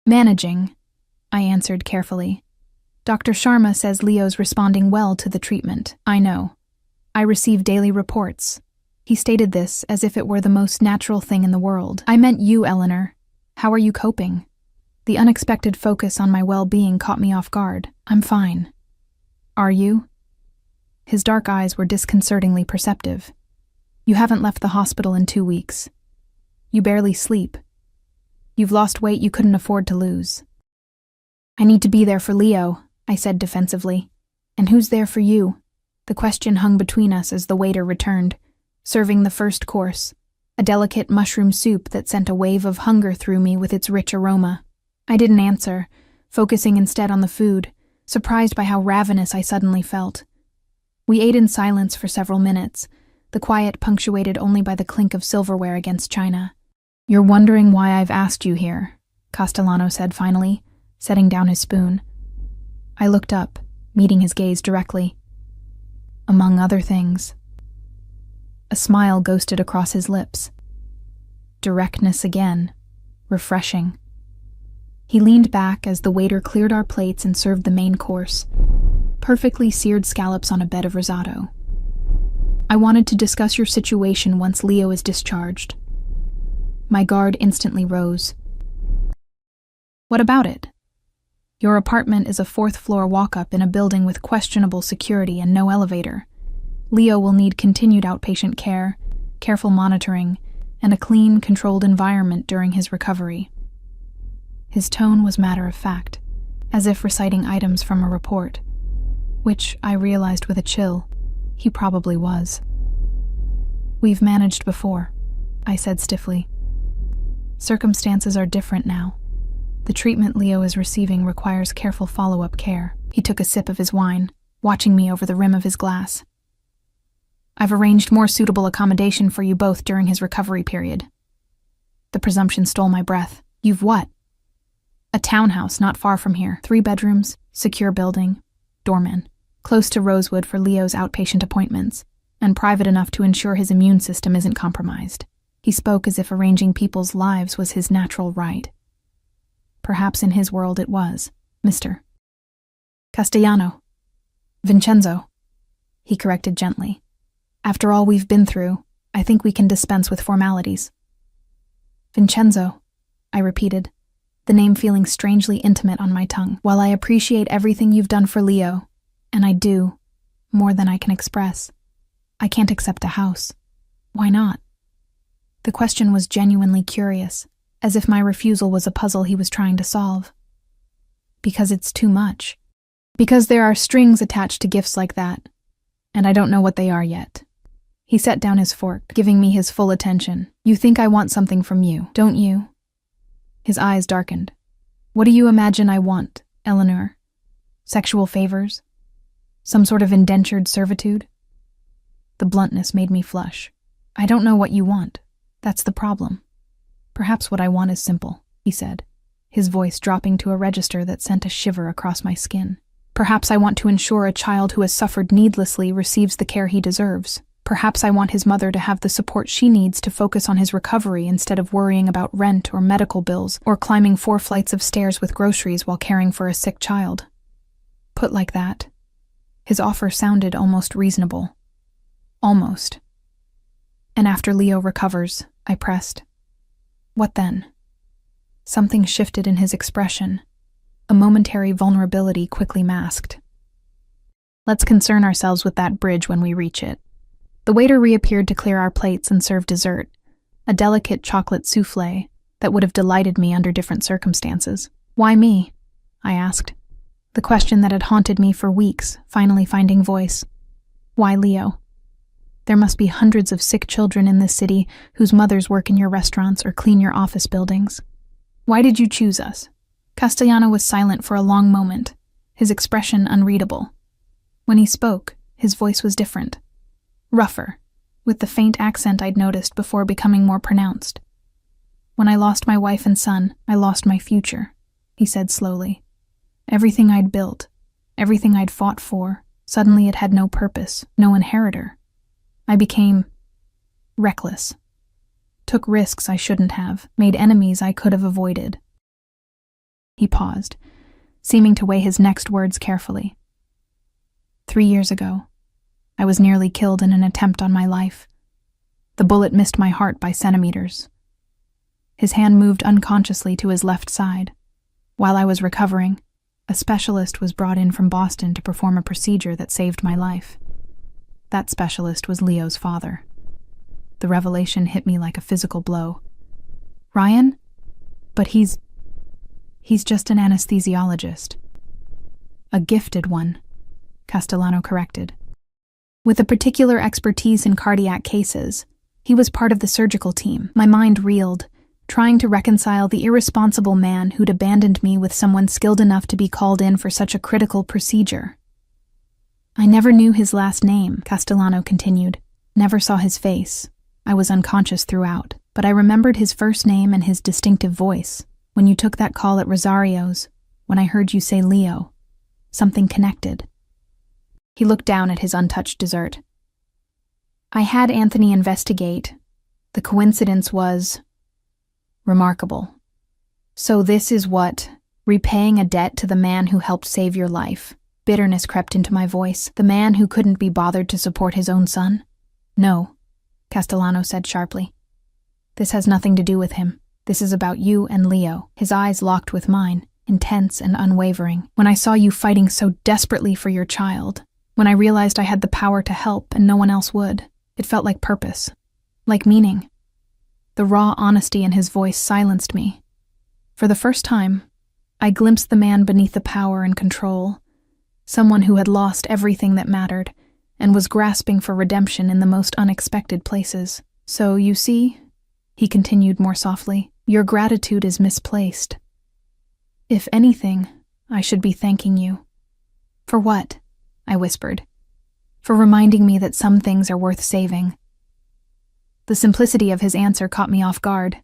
Speaker 1: managing," I answered carefully. "Dr. Sharma says Leo's responding well to the treatment." "I know. I receive daily reports." He stated this as if it were the most natural thing in the world. "I meant you, Eleanor. How are you coping?" The unexpected focus on my well-being caught me off guard. "I'm fine." "Are you?" His dark eyes were disconcertingly perceptive. "You haven't left the hospital in 2 weeks. You barely sleep. You've lost weight you couldn't afford to lose." "I need to be there for Leo," I said defensively. "And who's there for you?" The question hung between us as the waiter returned, serving the first course, a delicate mushroom soup that sent a wave of hunger through me with its rich aroma. I didn't answer, focusing instead on the food, surprised by how ravenous I suddenly felt. We ate in silence for several minutes, the quiet punctuated only by the clink of silverware against china. "You're wondering why I've asked you here," Castellano said finally, setting down his spoon. I looked up, meeting his gaze directly. "Among other things." A smile ghosted across his lips. Directness again. Refreshing. He leaned back as the waiter cleared our plates and served the main course, perfectly seared scallops on a bed of risotto. "I wanted to discuss your situation once Leo is discharged." My guard instantly rose. "What about it?" "Your apartment is a 4th-floor walk-up in a building with questionable security and no elevator. Leo will need continued outpatient care, careful monitoring, and a clean, controlled environment during his recovery." His tone was matter-of-fact, as if reciting items from a report, which I realized with a chill he probably was. "We've managed before," I said stiffly. "Circumstances are different now. The treatment Leo is receiving requires careful follow-up care." He took a sip of his wine, watching me over the rim of his glass. I've arranged more suitable accommodation for you both during his recovery period. The presumption stole my breath. You've what? A townhouse not far from here. 3 bedrooms, secure building, doorman, close to Rosewood for Leo's outpatient appointments, and private enough to ensure his immune system isn't compromised. He spoke as if arranging people's lives was his natural right. Perhaps in his world it was. Mr. Castellano. Vincenzo. He corrected gently. After all we've been through, I think we can dispense with formalities. Vincenzo, I repeated, the name feeling strangely intimate on my tongue. While I appreciate everything you've done for Leo, and I do, more than I can express, I can't accept a house. Why not? The question was genuinely curious, as if my refusal was a puzzle he was trying to solve. Because it's too much. Because there are strings attached to gifts like that, and I don't know what they are yet. He set down his fork, giving me his full attention. You think I want something from you, don't you? His eyes darkened. What do you imagine I want, Eleanor? Sexual favors? Some sort of indentured servitude? The bluntness made me flush. I don't know what you want. That's the problem. Perhaps what I want is simple, he said, his voice dropping to a register that sent a shiver across my skin. Perhaps I want to ensure a child who has suffered needlessly receives the care he deserves. Perhaps I want his mother to have the support she needs to focus on his recovery instead of worrying about rent or medical bills or climbing 4 flights of stairs with groceries while caring for a sick child. Put like that, his offer sounded almost reasonable. Almost. And after Leo recovers, I pressed. What then? Something shifted in his expression, a momentary vulnerability quickly masked. Let's concern ourselves with that bridge when we reach it. The waiter reappeared to clear our plates and serve dessert, a delicate chocolate soufflé that would have delighted me under different circumstances. Why me? I asked, the question that had haunted me for weeks finally finding voice. Why Leo? There must be hundreds of sick children in this city whose mothers work in your restaurants or clean your office buildings. Why did you choose us? Castellano was silent for a long moment, his expression unreadable. When he spoke, his voice was different. Rougher, with the faint accent I'd noticed before becoming more pronounced. When I lost my wife and son, I lost my future, he said slowly. Everything I'd built, everything I'd fought for, suddenly it had no purpose, no inheritor. I became reckless, took risks I shouldn't have, made enemies I could have avoided. He paused, seeming to weigh his next words carefully. 3 years ago, I was nearly killed in an attempt on my life. The bullet missed my heart by centimeters. His hand moved unconsciously to his left side. While I was recovering, a specialist was brought in from Boston to perform a procedure that saved my life. That specialist was Leo's father. The revelation hit me like a physical blow. Ryan? But he's just an anesthesiologist. A gifted one, Castellano corrected. With a particular expertise in cardiac cases, he was part of the surgical team. My mind reeled, trying to reconcile the irresponsible man who'd abandoned me with someone skilled enough to be called in for such a critical procedure. I never knew his last name, Castellano continued, never saw his face. I was unconscious throughout, but I remembered his first name and his distinctive voice. When you took that call at Rosario's, when I heard you say Leo, something connected. He looked down at his untouched dessert. I had Anthony investigate. The coincidence was remarkable. So this is what, repaying a debt to the man who helped save your life. Bitterness crept into my voice. The man who couldn't be bothered to support his own son? No, Castellano said sharply. This has nothing to do with him. This is about you and Leo. His eyes locked with mine, intense and unwavering. When I saw you fighting so desperately for your child, when I realized I had the power to help and no one else would, it felt like purpose, like meaning. The raw honesty in his voice silenced me. For the first time, I glimpsed the man beneath the power and control, someone who had lost everything that mattered and was grasping for redemption in the most unexpected places. So, you see, he continued more softly, your gratitude is misplaced. If anything, I should be thanking you. For what? I whispered. for reminding me that some things are worth saving. The simplicity of his answer caught me off guard.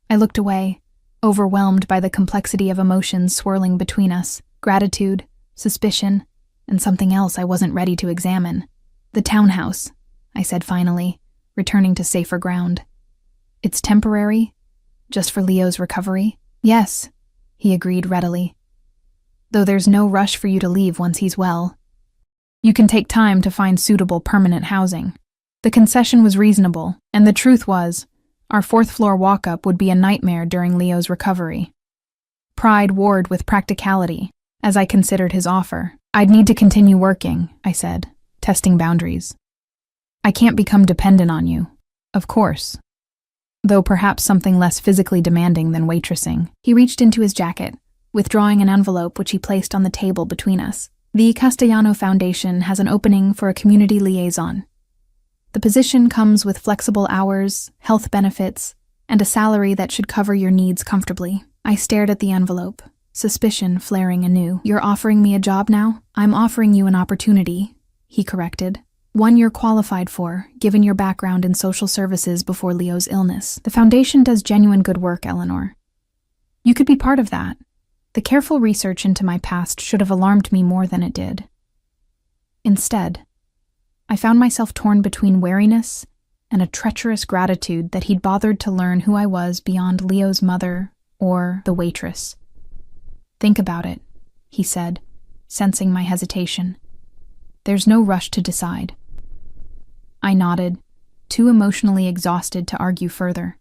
Speaker 1: I looked away, overwhelmed by the complexity of emotions swirling between us, gratitude, suspicion, and something else I wasn't ready to examine. "The townhouse," I said finally, returning to safer ground. "It's temporary? Just for Leo's recovery?" "Yes," he agreed readily. "Though there's no rush for you to leave once he's well. You can take time to find suitable permanent housing." The concession was reasonable, and the truth was, our fourth-floor walk-up would be a nightmare during Leo's recovery. Pride warred with practicality, as I considered his offer. "I'd need to continue working," I said, testing boundaries. "I can't become dependent on you, of course. Though perhaps something less physically demanding than waitressing." He reached into his jacket, withdrawing an envelope which he placed on the table between us. "The Castellano Foundation has an opening for a community liaison. The position comes with flexible hours, health benefits, and a salary that should cover your needs comfortably." I stared at the envelope, suspicion flaring anew. "You're offering me a job now?" "I'm offering you an opportunity," he corrected. "One you're qualified for, given your background in social services before Leo's illness. The foundation does genuine good work, Eleanor. You could be part of that." The careful research into my past should have alarmed me more than it did. Instead, I found myself torn between wariness and a treacherous gratitude that he'd bothered to learn who I was beyond Leo's mother or the waitress. "Think about it," he said, sensing my hesitation. "There's no rush to decide." I nodded, too emotionally exhausted to argue further.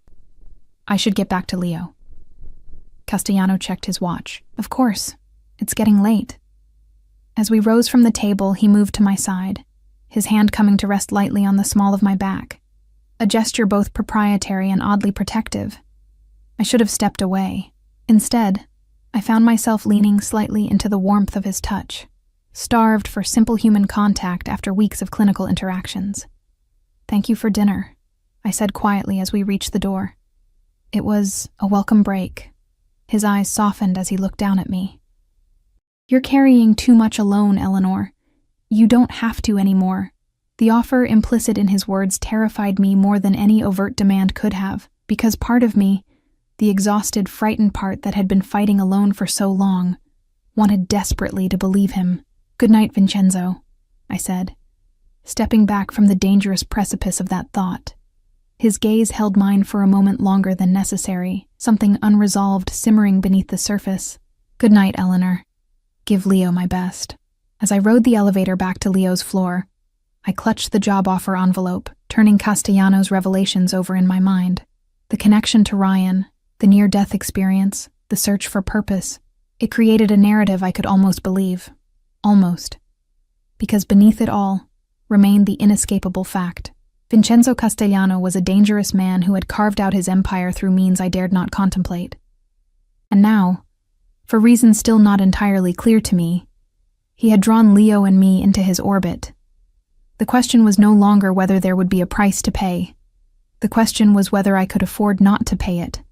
Speaker 1: I should get back to Leo. Castellano checked his watch. "Of course, it's getting late." As we rose from the table, he moved to my side, his hand coming to rest lightly on the small of my back, a gesture both proprietary and oddly protective. I should have stepped away. Instead, I found myself leaning slightly into the warmth of his touch, starved for simple human contact after weeks of clinical interactions. "Thank you for dinner," I said quietly as we reached the door. It was a welcome break. His eyes softened as he looked down at me. "You're carrying too much alone, Eleanor. You don't have to anymore." The offer implicit in his words terrified me more than any overt demand could have, because part of me, the exhausted, frightened part that had been fighting alone for so long, wanted desperately to believe him. "Good night, Vincenzo," I said, stepping back from the dangerous precipice of that thought. His gaze held mine for a moment longer than necessary, something unresolved simmering beneath the surface. "Good night, Eleanor. Give Leo my best." As I rode the elevator back to Leo's floor, I clutched the job offer envelope, turning Castellano's revelations over in my mind. The connection to Ryan, the near-death experience, the search for purpose. It created a narrative I could almost believe. Almost. Because beneath it all remained the inescapable fact. Vincenzo Castellano was a dangerous man who had carved out his empire through means I dared not contemplate. And now, for reasons still not entirely clear to me, he had drawn Leo and me into his orbit. The question was no longer whether there would be a price to pay. The question was whether I could afford not to pay it.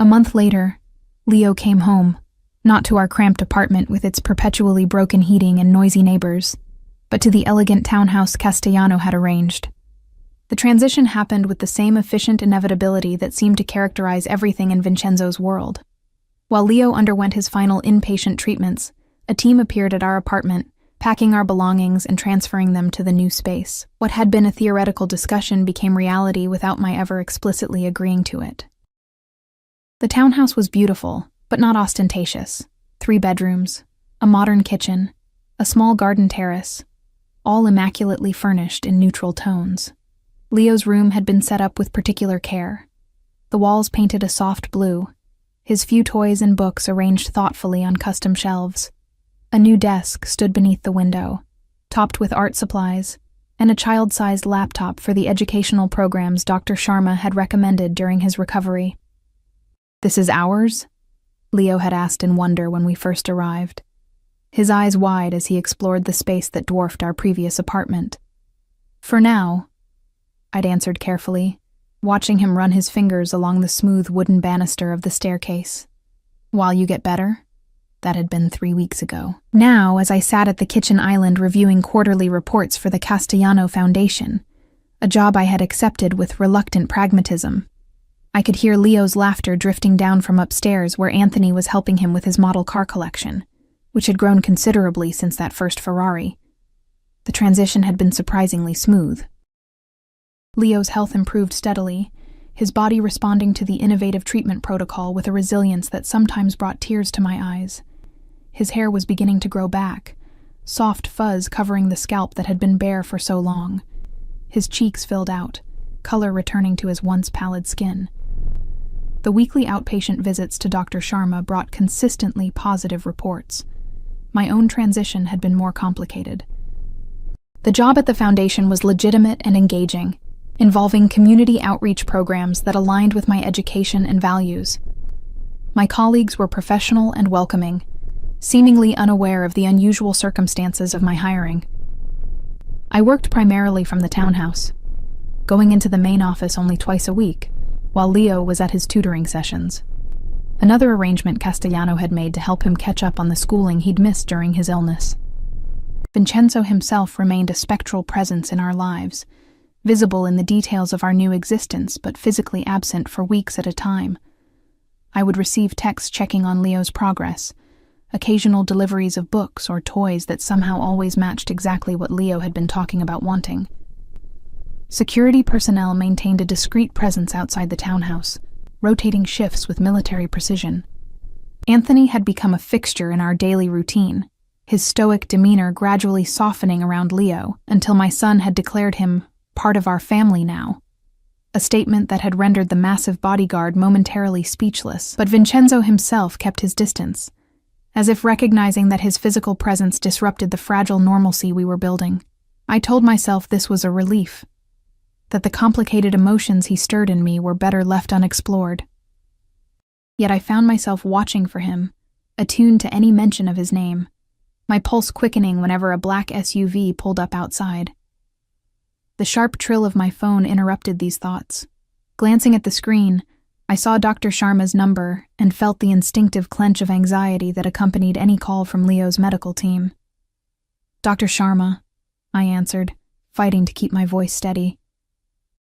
Speaker 1: A month later, Leo came home, not to our cramped apartment with its perpetually broken heating and noisy neighbors, but to the elegant townhouse Castellano had arranged. The transition happened with the same efficient inevitability that seemed to characterize everything in Vincenzo's world. While Leo underwent his final inpatient treatments, a team appeared at our apartment, packing our belongings and transferring them to the new space. What had been a theoretical discussion became reality without my ever explicitly agreeing to it. The townhouse was beautiful, but not ostentatious. 3 bedrooms, a modern kitchen, a small garden terrace, all immaculately furnished in neutral tones. Leo's room had been set up with particular care. The walls painted a soft blue, his few toys and books arranged thoughtfully on custom shelves. A new desk stood beneath the window, topped with art supplies, and a child-sized laptop for the educational programs Dr. Sharma had recommended during his recovery. "This is ours?" Leo had asked in wonder when we first arrived, his eyes wide as he explored the space that dwarfed our previous apartment. "For now," I'd answered carefully, watching him run his fingers along the smooth wooden banister of the staircase. "While you get better?" That had been 3 weeks ago. Now, as I sat at the kitchen island reviewing quarterly reports for the Castellano Foundation, a job I had accepted with reluctant pragmatism, I could hear Leo's laughter drifting down from upstairs where Anthony was helping him with his model car collection, which had grown considerably since that first Ferrari. The transition had been surprisingly smooth. Leo's health improved steadily, his body responding to the innovative treatment protocol with a resilience that sometimes brought tears to my eyes. His hair was beginning to grow back, soft fuzz covering the scalp that had been bare for so long. His cheeks filled out, color returning to his once pallid skin. The weekly outpatient visits to Dr. Sharma brought consistently positive reports. My own transition had been more complicated. The job at the foundation was legitimate and engaging, involving community outreach programs that aligned with my education and values. My colleagues were professional and welcoming, seemingly unaware of the unusual circumstances of my hiring. I worked primarily from the townhouse, going into the main office only twice a week, while Leo was at his tutoring sessions. Another arrangement Castellano had made to help him catch up on the schooling he'd missed during his illness. Vincenzo himself remained a spectral presence in our lives, visible in the details of our new existence but physically absent for weeks at a time. I would receive texts checking on Leo's progress, occasional deliveries of books or toys that somehow always matched exactly what Leo had been talking about wanting. Security personnel maintained a discreet presence outside the townhouse, rotating shifts with military precision. Anthony had become a fixture in our daily routine, his stoic demeanor gradually softening around Leo until my son had declared him part of our family now, a statement that had rendered the massive bodyguard momentarily speechless, but Vincenzo himself kept his distance, as if recognizing that his physical presence disrupted the fragile normalcy we were building. I told myself this was a relief, that the complicated emotions he stirred in me were better left unexplored. Yet I found myself watching for him, attuned to any mention of his name, my pulse quickening whenever a black SUV pulled up outside. The sharp trill of my phone interrupted these thoughts. Glancing at the screen, I saw Dr. Sharma's number and felt the instinctive clench of anxiety that accompanied any call from Leo's medical team. "Dr. Sharma," I answered, fighting to keep my voice steady.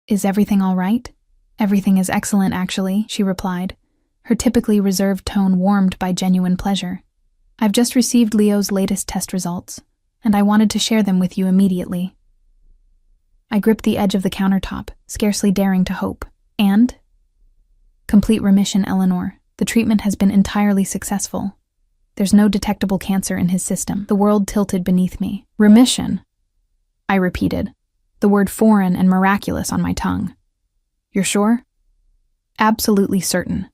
Speaker 1: "Is everything all right?" "Everything is excellent, actually," she replied, her typically reserved tone warmed by genuine pleasure. "I've just received Leo's latest test results, and I wanted to share them with you immediately." I gripped the edge of the countertop, scarcely daring to hope. "And?" "Complete remission, Eleanor. The treatment has been entirely successful. There's no detectable cancer in his system." The world tilted beneath me. "Remission?" I repeated, the word foreign and miraculous on my tongue. "You're sure?" "Absolutely certain.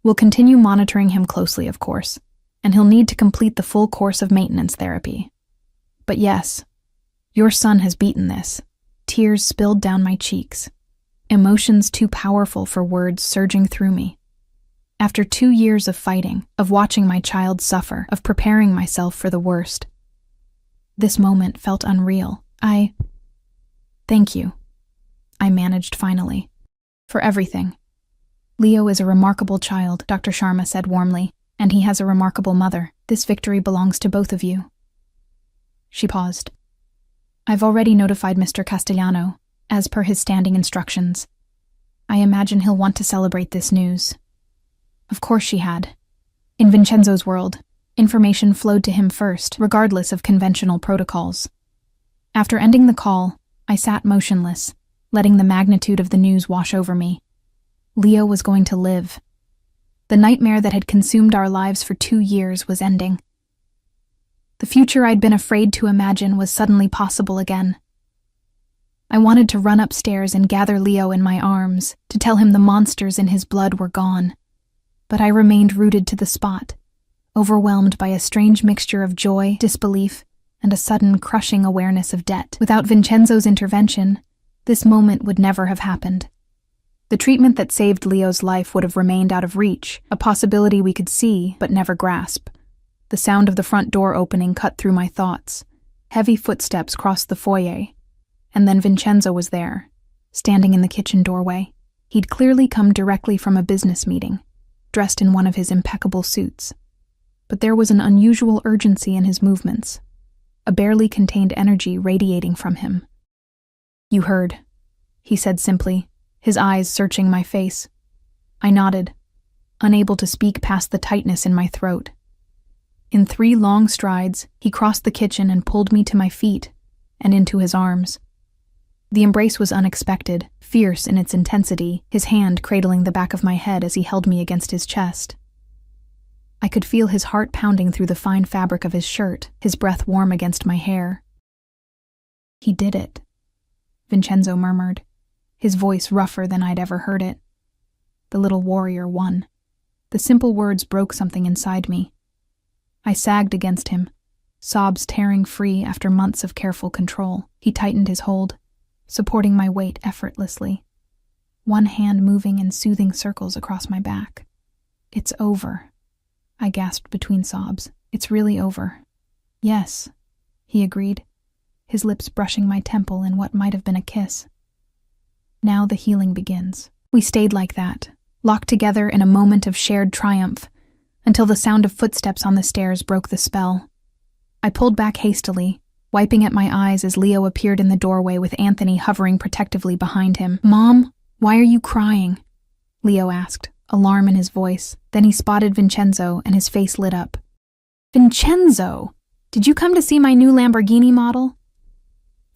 Speaker 1: We'll continue monitoring him closely, of course, and he'll need to complete the full course of maintenance therapy. But yes, your son has beaten this." Tears spilled down my cheeks, emotions too powerful for words surging through me. After 2 years of fighting, of watching my child suffer, of preparing myself for the worst, this moment felt unreal. Thank you," I managed finally, "for everything. Leo is a remarkable child," Dr. Sharma said warmly, "and he has a remarkable mother. This victory belongs to both of you." She paused. "I've already notified Mr. Castellano, as per his standing instructions. I imagine he'll want to celebrate this news." Of course she had. In Vincenzo's world, information flowed to him first, regardless of conventional protocols. After ending the call, I sat motionless, letting the magnitude of the news wash over me. Leo was going to live. The nightmare that had consumed our lives for 2 years was ending. The future I'd been afraid to imagine was suddenly possible again. I wanted to run upstairs and gather Leo in my arms, to tell him the monsters in his blood were gone. But I remained rooted to the spot, overwhelmed by a strange mixture of joy, disbelief, and a sudden crushing awareness of debt. Without Vincenzo's intervention, this moment would never have happened. The treatment that saved Leo's life would have remained out of reach, a possibility we could see but never grasp. The sound of the front door opening cut through my thoughts. Heavy footsteps crossed the foyer, and then Vincenzo was there, standing in the kitchen doorway. He'd clearly come directly from a business meeting, dressed in one of his impeccable suits. but there was an unusual urgency in his movements, a barely contained energy radiating from him. "You heard," he said simply, his eyes searching my face. I nodded, unable to speak past the tightness in my throat. In 3 long strides, he crossed the kitchen and pulled me to my feet and into his arms. The embrace was unexpected, fierce in its intensity, his hand cradling the back of my head as he held me against his chest. I could feel his heart pounding through the fine fabric of his shirt, his breath warm against my hair. "He did it," Vincenzo murmured, his voice rougher than I'd ever heard it. "The little warrior won." The simple words broke something inside me. I sagged against him, sobs tearing free after months of careful control. He tightened his hold, supporting my weight effortlessly, one hand moving in soothing circles across my back. "It's over," I gasped between sobs. "It's really over." "Yes," he agreed, his lips brushing my temple in what might have been a kiss. "Now the healing begins." We stayed like that, locked together in a moment of shared triumph, until the sound of footsteps on the stairs broke the spell. I pulled back hastily, wiping at my eyes as Leo appeared in the doorway with Anthony hovering protectively behind him. "Mom, why are you crying?" Leo asked, alarm in his voice. Then he spotted Vincenzo and his face lit up. "Vincenzo! Did you come to see my new Lamborghini model?"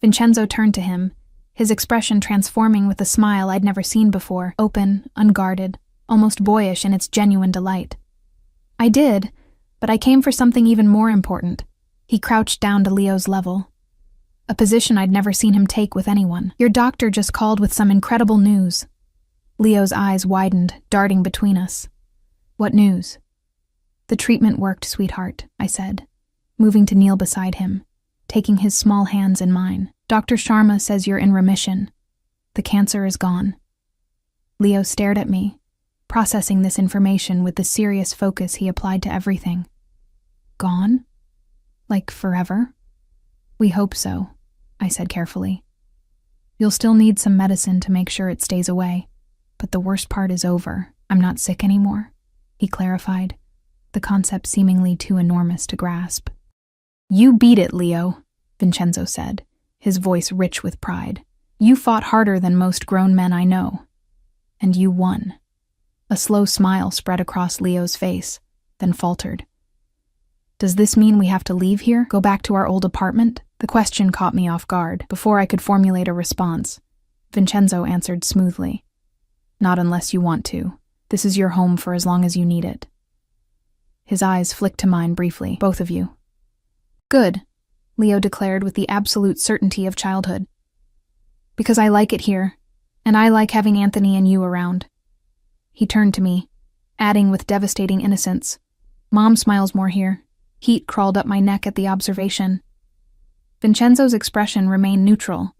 Speaker 1: Vincenzo turned to him, his expression transforming with a smile I'd never seen before, open, unguarded, almost boyish in its genuine delight. "I did, but I came for something even more important." He crouched down to Leo's level, a position I'd never seen him take with anyone. "Your doctor just called with some incredible news." Leo's eyes widened, darting between us. "What news?" "The treatment worked, sweetheart," I said, moving to kneel beside him, taking his small hands in mine. "Dr. Sharma says you're in remission. The cancer is gone." Leo stared at me, processing this information with the serious focus he applied to everything. "Gone? Like forever?" "We hope so," I said carefully. "You'll still need some medicine to make sure it stays away, but the worst part is over. I'm not sick anymore," he clarified, the concept seemingly too enormous to grasp. "You beat it, Leo," Vincenzo said, his voice rich with pride. "You fought harder than most grown men I know. And you won." A slow smile spread across Leo's face, then faltered. "Does this mean we have to leave here, go back to our old apartment?" The question caught me off guard. Before I could formulate a response, Vincenzo answered smoothly. "Not unless you want to. This is your home for as long as you need it." His eyes flicked to mine briefly. "Both of you." "Good," Leo declared with the absolute certainty of childhood. "Because I like it here, and I like having Anthony and you around." He turned to me, adding with devastating innocence, "Mom smiles more here." Heat crawled up my neck at the observation. Vincenzo's expression remained neutral,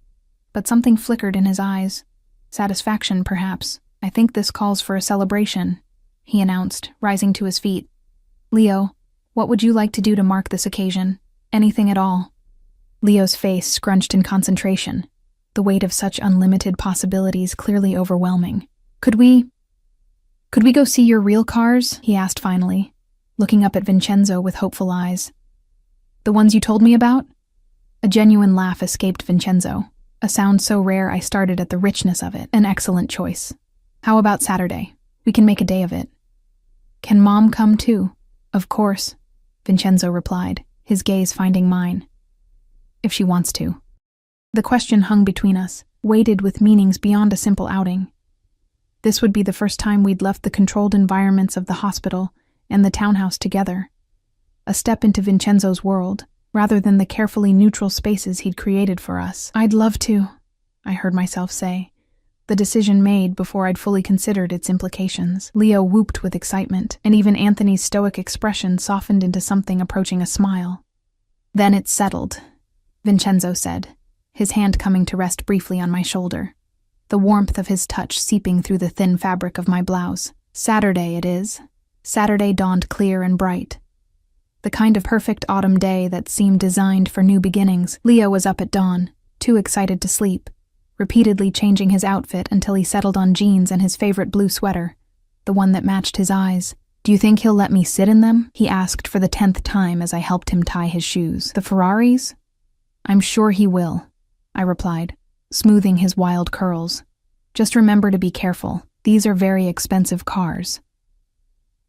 Speaker 1: but something flickered in his eyes. Satisfaction, perhaps. "I think this calls for a celebration," he announced, rising to his feet. "Leo, what would you like to do to mark this occasion? Anything at all." Leo's face scrunched in concentration, the weight of such unlimited possibilities clearly overwhelming. Could we go see your real cars?" he asked finally, looking up at Vincenzo with hopeful eyes. "The ones you told me about?" A genuine laugh escaped Vincenzo, a sound so rare I started at the richness of it. "An excellent choice. How about Saturday? We can make a day of it." "Can Mom come too?" "Of course," Vincenzo replied, his gaze finding mine. "If she wants to." The question hung between us, weighted with meanings beyond a simple outing. This would be the first time we'd left the controlled environments of the hospital and the townhouse together. A step into Vincenzo's world, rather than the carefully neutral spaces he'd created for us. "I'd love to," I heard myself say, the decision made before I'd fully considered its implications. Leo whooped with excitement, and even Anthony's stoic expression softened into something approaching a smile. "Then it's settled," Vincenzo said, his hand coming to rest briefly on my shoulder, the warmth of his touch seeping through the thin fabric of my blouse. "Saturday it is." Saturday dawned clear and bright. The kind of perfect autumn day that seemed designed for new beginnings. Leo was up at dawn, too excited to sleep, repeatedly changing his outfit until he settled on jeans and his favorite blue sweater, the one that matched his eyes, Do you think he'll let me sit in them? He asked for the 10th time as I helped him tie his shoes. The Ferraris? I'm sure he will, I replied, smoothing his wild curls. Just remember to be careful. These are very expensive cars.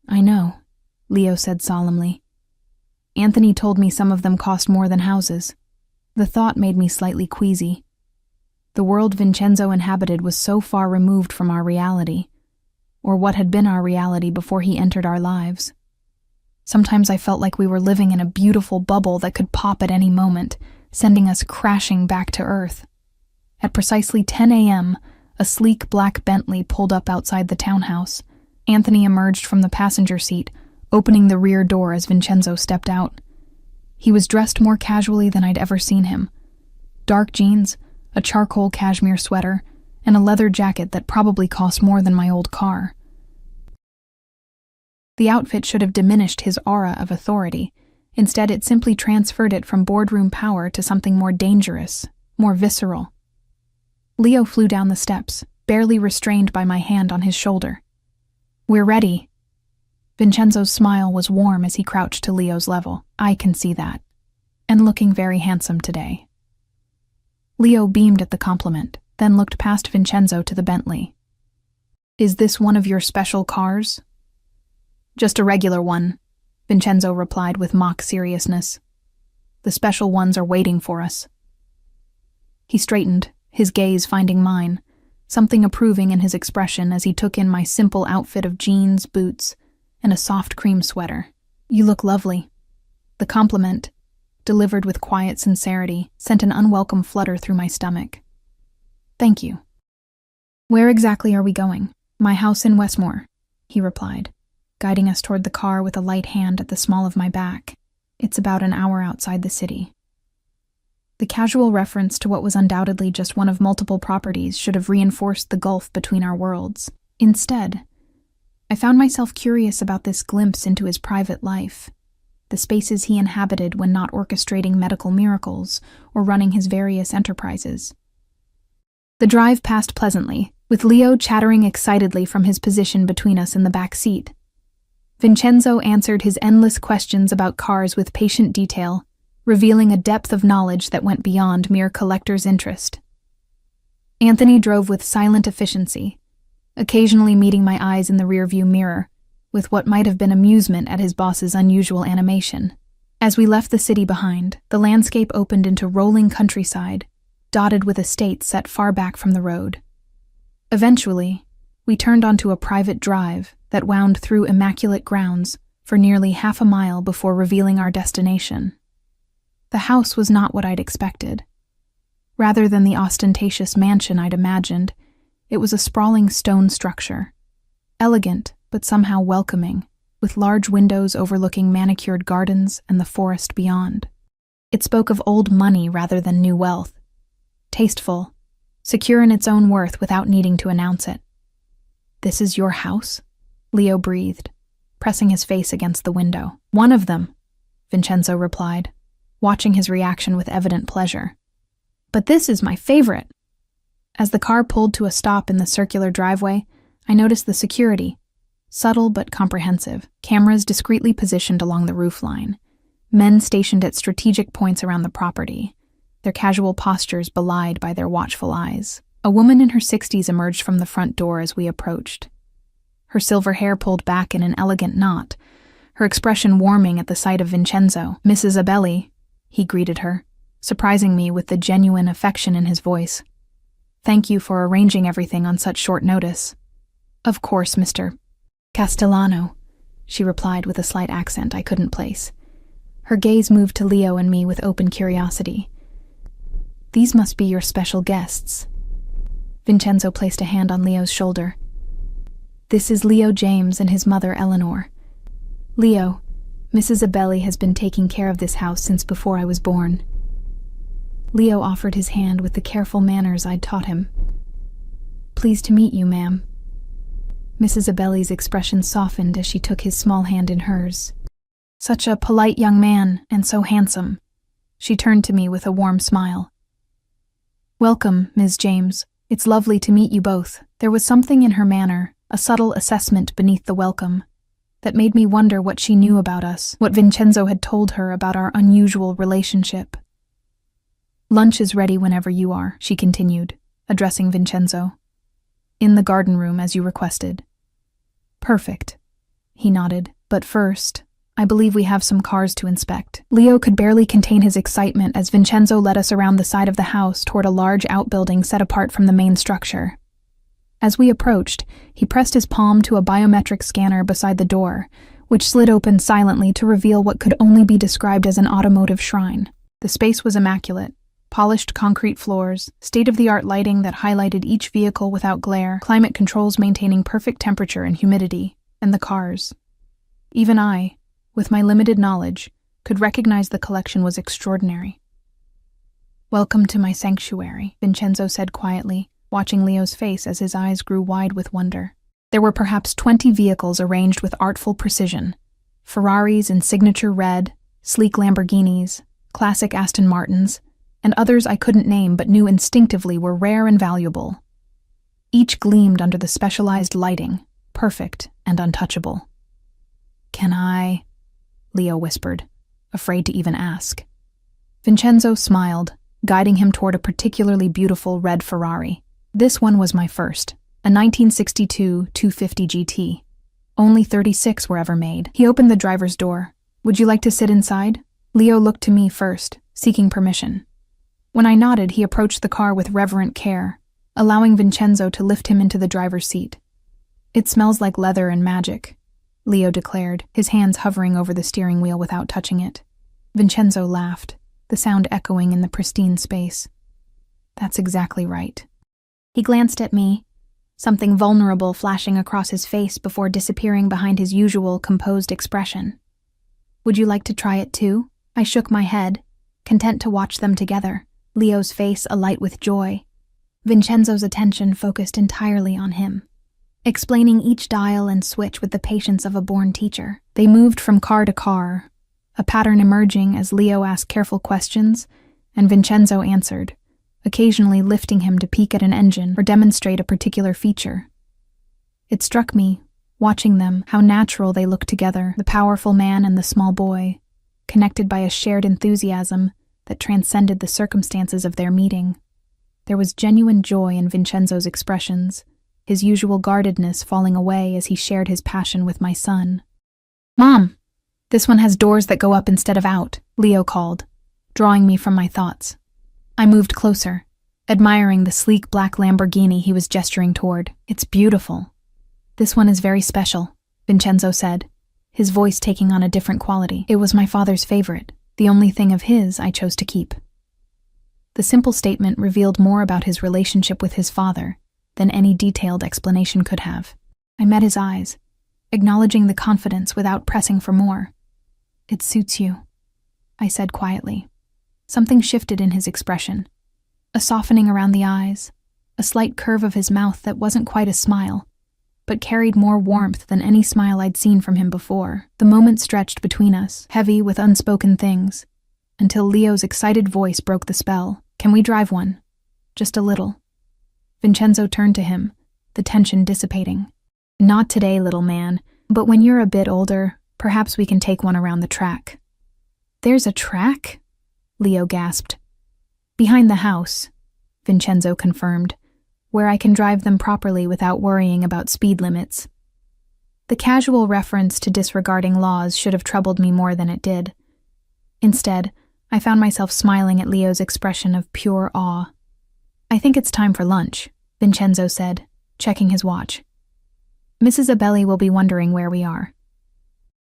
Speaker 1: I know, Leo said solemnly. Anthony told me some of them cost more than houses. The thought made me slightly queasy. The world Vincenzo inhabited was so far removed from our reality, or what had been our reality before he entered our lives. Sometimes I felt like we were living in a beautiful bubble that could pop at any moment, sending us crashing back to Earth. At precisely 10 a.m., a sleek black Bentley pulled up outside the townhouse. Anthony emerged from the passenger seat, opening the rear door as Vincenzo stepped out. He was dressed more casually than I'd ever seen him. Dark jeans, a charcoal cashmere sweater, and a leather jacket that probably cost more than my old car. The outfit should have diminished his aura of authority. Instead, it simply transferred it from boardroom power to something more dangerous, more visceral. Leo flew down the steps, barely restrained by my hand on his shoulder. We're ready. Vincenzo's smile was warm as he crouched to Leo's level. I can see that. And looking very handsome today. Leo beamed at the compliment, then looked past Vincenzo to the Bentley. Is this one of your special cars? Just a regular one, Vincenzo replied with mock seriousness. The special ones are waiting for us. He straightened, his gaze finding mine, something approving in his expression as he took in my simple outfit of jeans, boots, and a soft cream sweater. You look lovely. The compliment, delivered with quiet sincerity, sent an unwelcome flutter through my stomach. Thank you. Where exactly are we going? My house in Westmore, he replied, guiding us toward the car with a light hand at the small of my back. It's about an hour outside the city. The casual reference to what was undoubtedly just one of multiple properties should have reinforced the gulf between our worlds. Instead, I found myself curious about this glimpse into his private life, the spaces he inhabited when not orchestrating medical miracles or running his various enterprises. The drive passed pleasantly, with Leo chattering excitedly from his position between us in the back seat. Vincenzo answered his endless questions about cars with patient detail, revealing a depth of knowledge that went beyond mere collector's interest. Anthony drove with silent efficiency, occasionally meeting my eyes in the rearview mirror, with what might have been amusement at his boss's unusual animation. As we left the city behind, the landscape opened into rolling countryside, dotted with estates set far back from the road. Eventually, we turned onto a private drive that wound through immaculate grounds for nearly half a mile before revealing our destination. The house was not what I'd expected. Rather than the ostentatious mansion I'd imagined, it was a sprawling stone structure, elegant but somehow welcoming, with large windows overlooking manicured gardens and the forest beyond. It spoke of old money rather than new wealth, tasteful, secure in its own worth without needing to announce it. This is your house? Leo breathed, pressing his face against the window. One of them, Vincenzo replied, watching his reaction with evident pleasure. But this is my favorite. As the car pulled to a stop in the circular driveway, I noticed the security, subtle but comprehensive, cameras discreetly positioned along the roofline, men stationed at strategic points around the property, their casual postures belied by their watchful eyes. A woman in her 60s emerged from the front door as we approached. Her silver hair pulled back in an elegant knot, her expression warming at the sight of Vincenzo. Mrs. Abelli, he greeted her, surprising me with the genuine affection in his voice. Thank you for arranging everything on such short notice. Of course, Mr. Castellano, she replied with a slight accent I couldn't place. Her gaze moved to Leo and me with open curiosity. These must be your special guests. Vincenzo placed a hand on Leo's shoulder. This is Leo James and his mother Eleanor. Leo, Mrs. Abelli has been taking care of this house since before I was born. Leo offered his hand with the careful manners I'd taught him. Pleased to meet you, ma'am. Mrs. Abelli's expression softened as she took his small hand in hers. Such a polite young man, and so handsome. She turned to me with a warm smile. Welcome, Ms. James. It's lovely to meet you both. There was something in her manner, a subtle assessment beneath the welcome, that made me wonder what she knew about us, what Vincenzo had told her about our unusual relationship. "Lunch is ready whenever you are," she continued, addressing Vincenzo. "In the garden room, as you requested." "Perfect," he nodded. "But first, I believe we have some cars to inspect." Leo could barely contain his excitement as Vincenzo led us around the side of the house toward a large outbuilding set apart from the main structure. As we approached, he pressed his palm to a biometric scanner beside the door, which slid open silently to reveal what could only be described as an automotive shrine. The space was immaculate. Polished concrete floors, state-of-the-art lighting that highlighted each vehicle without glare, climate controls maintaining perfect temperature and humidity, and the cars. Even I, with my limited knowledge, could recognize the collection was extraordinary. "Welcome to my sanctuary," Vincenzo said quietly, watching Leo's face as his eyes grew wide with wonder. There were perhaps 20 vehicles arranged with artful precision. Ferraris in signature red, sleek Lamborghinis, classic Aston Martins, and others I couldn't name but knew instinctively were rare and valuable. Each gleamed under the specialized lighting, perfect and untouchable. "Can I?" Leo whispered, afraid to even ask. Vincenzo smiled, guiding him toward a particularly beautiful red Ferrari. This one was my first, a 1962 250 GT. Only 36 were ever made. He opened the driver's door. "Would you like to sit inside?" Leo looked to me first, seeking permission. When I nodded, he approached the car with reverent care, allowing Vincenzo to lift him into the driver's seat. "It smells like leather and magic," Leo declared, his hands hovering over the steering wheel without touching it. Vincenzo laughed, the sound echoing in the pristine space. "That's exactly right." He glanced at me, something vulnerable flashing across his face before disappearing behind his usual composed expression. "Would you like to try it too?" I shook my head, content to watch them together, Leo's face alight with joy. Vincenzo's attention focused entirely on him, explaining each dial and switch with the patience of a born teacher. They moved from car to car, a pattern emerging as Leo asked careful questions and Vincenzo answered, occasionally lifting him to peek at an engine or demonstrate a particular feature. It struck me, watching them, how natural they looked together, the powerful man and the small boy, connected by a shared enthusiasm that transcended the circumstances of their meeting. There was genuine joy in Vincenzo's expressions, his usual guardedness falling away as he shared his passion with my son. "Mom, this one has doors that go up instead of out," Leo called, drawing me from my thoughts. I moved closer, admiring the sleek black Lamborghini he was gesturing toward. "It's beautiful." "This one is very special," Vincenzo said, his voice taking on a different quality. "It was my father's favorite, the only thing of his I chose to keep." The simple statement revealed more about his relationship with his father than any detailed explanation could have. I met his eyes, acknowledging the confidence without pressing for more. "It suits you," I said quietly. Something shifted in his expression, a softening around the eyes, a slight curve of his mouth that wasn't quite a smile, but carried more warmth than any smile I'd seen from him before. The moment stretched between us, heavy with unspoken things, until Leo's excited voice broke the spell. "Can we drive one? Just a little." Vincenzo turned to him, the tension dissipating. "Not today, little man, but when you're a bit older, perhaps we can take one around the track." "There's a track?" Leo gasped. "Behind the house," Vincenzo confirmed, "where I can drive them properly without worrying about speed limits." The casual reference to disregarding laws should have troubled me more than it did. Instead, I found myself smiling at Leo's expression of pure awe. "I think it's time for lunch," Vincenzo said, checking his watch. "Mrs. Abelli will be wondering where we are."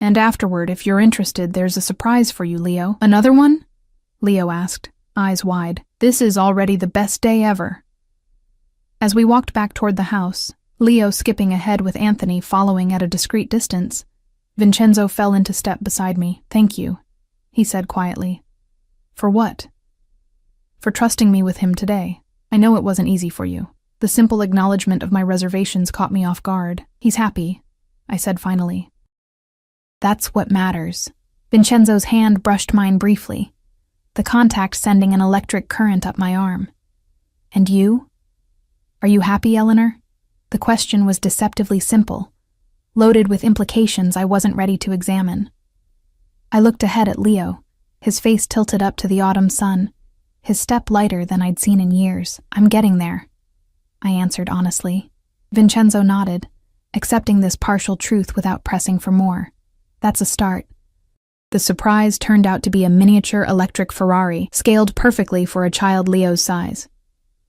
Speaker 1: "And afterward, if you're interested, there's a surprise for you, Leo." "Another one?" Leo asked, eyes wide. "This is already the best day ever." As we walked back toward the house, Leo skipping ahead with Anthony following at a discreet distance, Vincenzo fell into step beside me. "Thank you," he said quietly. "For what?" "For trusting me with him today. I know it wasn't easy for you." The simple acknowledgement of my reservations caught me off guard. "He's happy," I said finally. "That's what matters." Vincenzo's hand brushed mine briefly, the contact sending an electric current up my arm. "And you? Are you happy, Eleanor?" The question was deceptively simple, loaded with implications I wasn't ready to examine. I looked ahead at Leo, his face tilted up to the autumn sun, his step lighter than I'd seen in years. "I'm getting there," I answered honestly. Vincenzo nodded, accepting this partial truth without pressing for more. "That's a start." The surprise turned out to be a miniature electric Ferrari, scaled perfectly for a child Leo's size.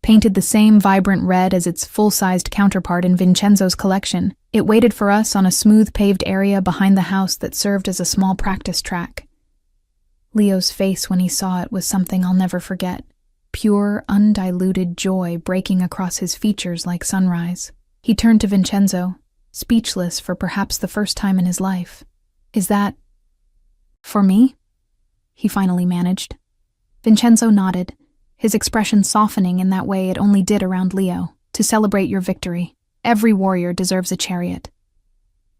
Speaker 1: Painted the same vibrant red as its full-sized counterpart in Vincenzo's collection, it waited for us on a smooth paved area behind the house that served as a small practice track. Leo's face when he saw it was something I'll never forget. Pure, undiluted joy breaking across his features like sunrise. He turned to Vincenzo, speechless for perhaps the first time in his life. "Is that for me?" he finally managed. Vincenzo nodded, his expression softening in that way it only did around Leo. "To celebrate your victory. Every warrior deserves a chariot."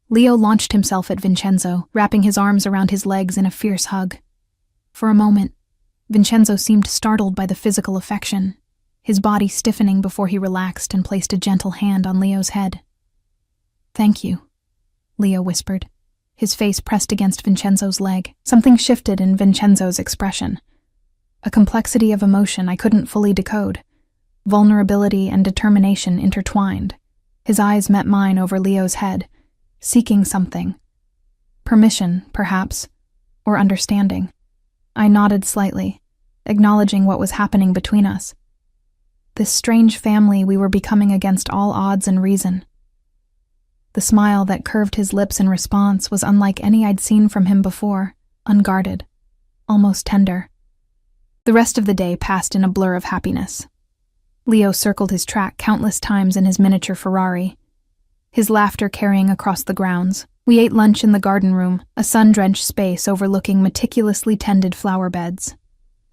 Speaker 1: Leo launched himself at Vincenzo, wrapping his arms around his legs in a fierce hug. For a moment, Vincenzo seemed startled by the physical affection, his body stiffening before he relaxed and placed a gentle hand on Leo's head. "Thank you," Leo whispered, his face pressed against Vincenzo's leg. Something shifted in Vincenzo's expression. A complexity of emotion I couldn't fully decode. Vulnerability and determination intertwined. His eyes met mine over Leo's head, seeking something. Permission, perhaps, or understanding. I nodded slightly, acknowledging what was happening between us. This strange family we were becoming against all odds and reason. The smile that curved his lips in response was unlike any I'd seen from him before, unguarded, almost tender. The rest of the day passed in a blur of happiness. Leo circled his track countless times in his miniature Ferrari, his laughter carrying across the grounds. We ate lunch in the garden room, a sun-drenched space overlooking meticulously tended flower beds.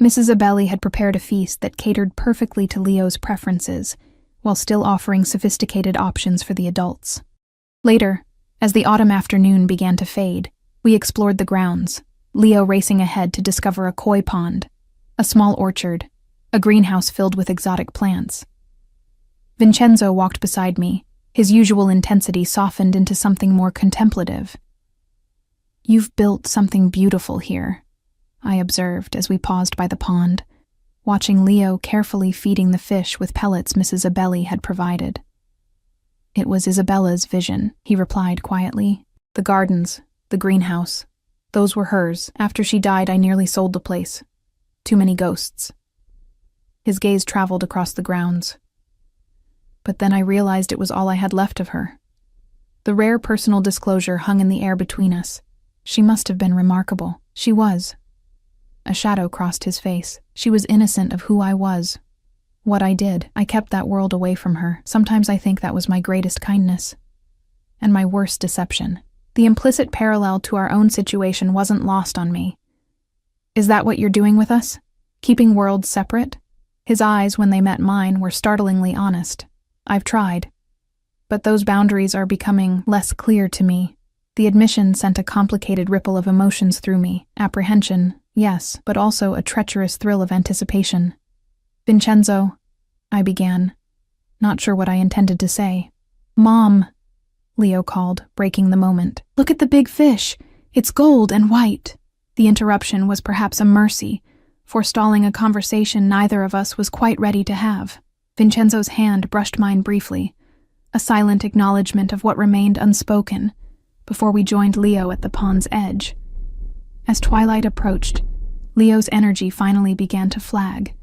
Speaker 1: Mrs. Abelli had prepared a feast that catered perfectly to Leo's preferences, while still offering sophisticated options for the adults. Later, as the autumn afternoon began to fade, we explored the grounds, Leo racing ahead to discover a koi pond, a small orchard, a greenhouse filled with exotic plants. Vincenzo walked beside me, his usual intensity softened into something more contemplative. "You've built something beautiful here," I observed as we paused by the pond, watching Leo carefully feeding the fish with pellets Mrs. Abelli had provided. "It was Isabella's vision," he replied quietly. "The gardens, the greenhouse, those were hers. After she died, I nearly sold the place. Too many ghosts." His gaze traveled across the grounds. But then I realized it was all I had left of her. The rare personal disclosure hung in the air between us. She must have been remarkable. She was. A shadow crossed his face. She was innocent of who I was. What I did, I kept that world away from her. Sometimes I think that was my greatest kindness. And my worst deception. The implicit parallel to our own situation wasn't lost on me. "Is that what you're doing with us? Keeping worlds separate?" His eyes, when they met mine, were startlingly honest. "I've tried. But those boundaries are becoming less clear to me." The admission sent a complicated ripple of emotions through me. Apprehension, yes, but also a treacherous thrill of anticipation. "Vincenzo," I began, not sure what I intended to say. "Mom," Leo called, breaking the moment. "Look at the big fish. It's gold and white." The interruption was perhaps a mercy, forestalling a conversation neither of us was quite ready to have. Vincenzo's hand brushed mine briefly, a silent acknowledgement of what remained unspoken, before we joined Leo at the pond's edge. As twilight approached, Leo's energy finally began to flag,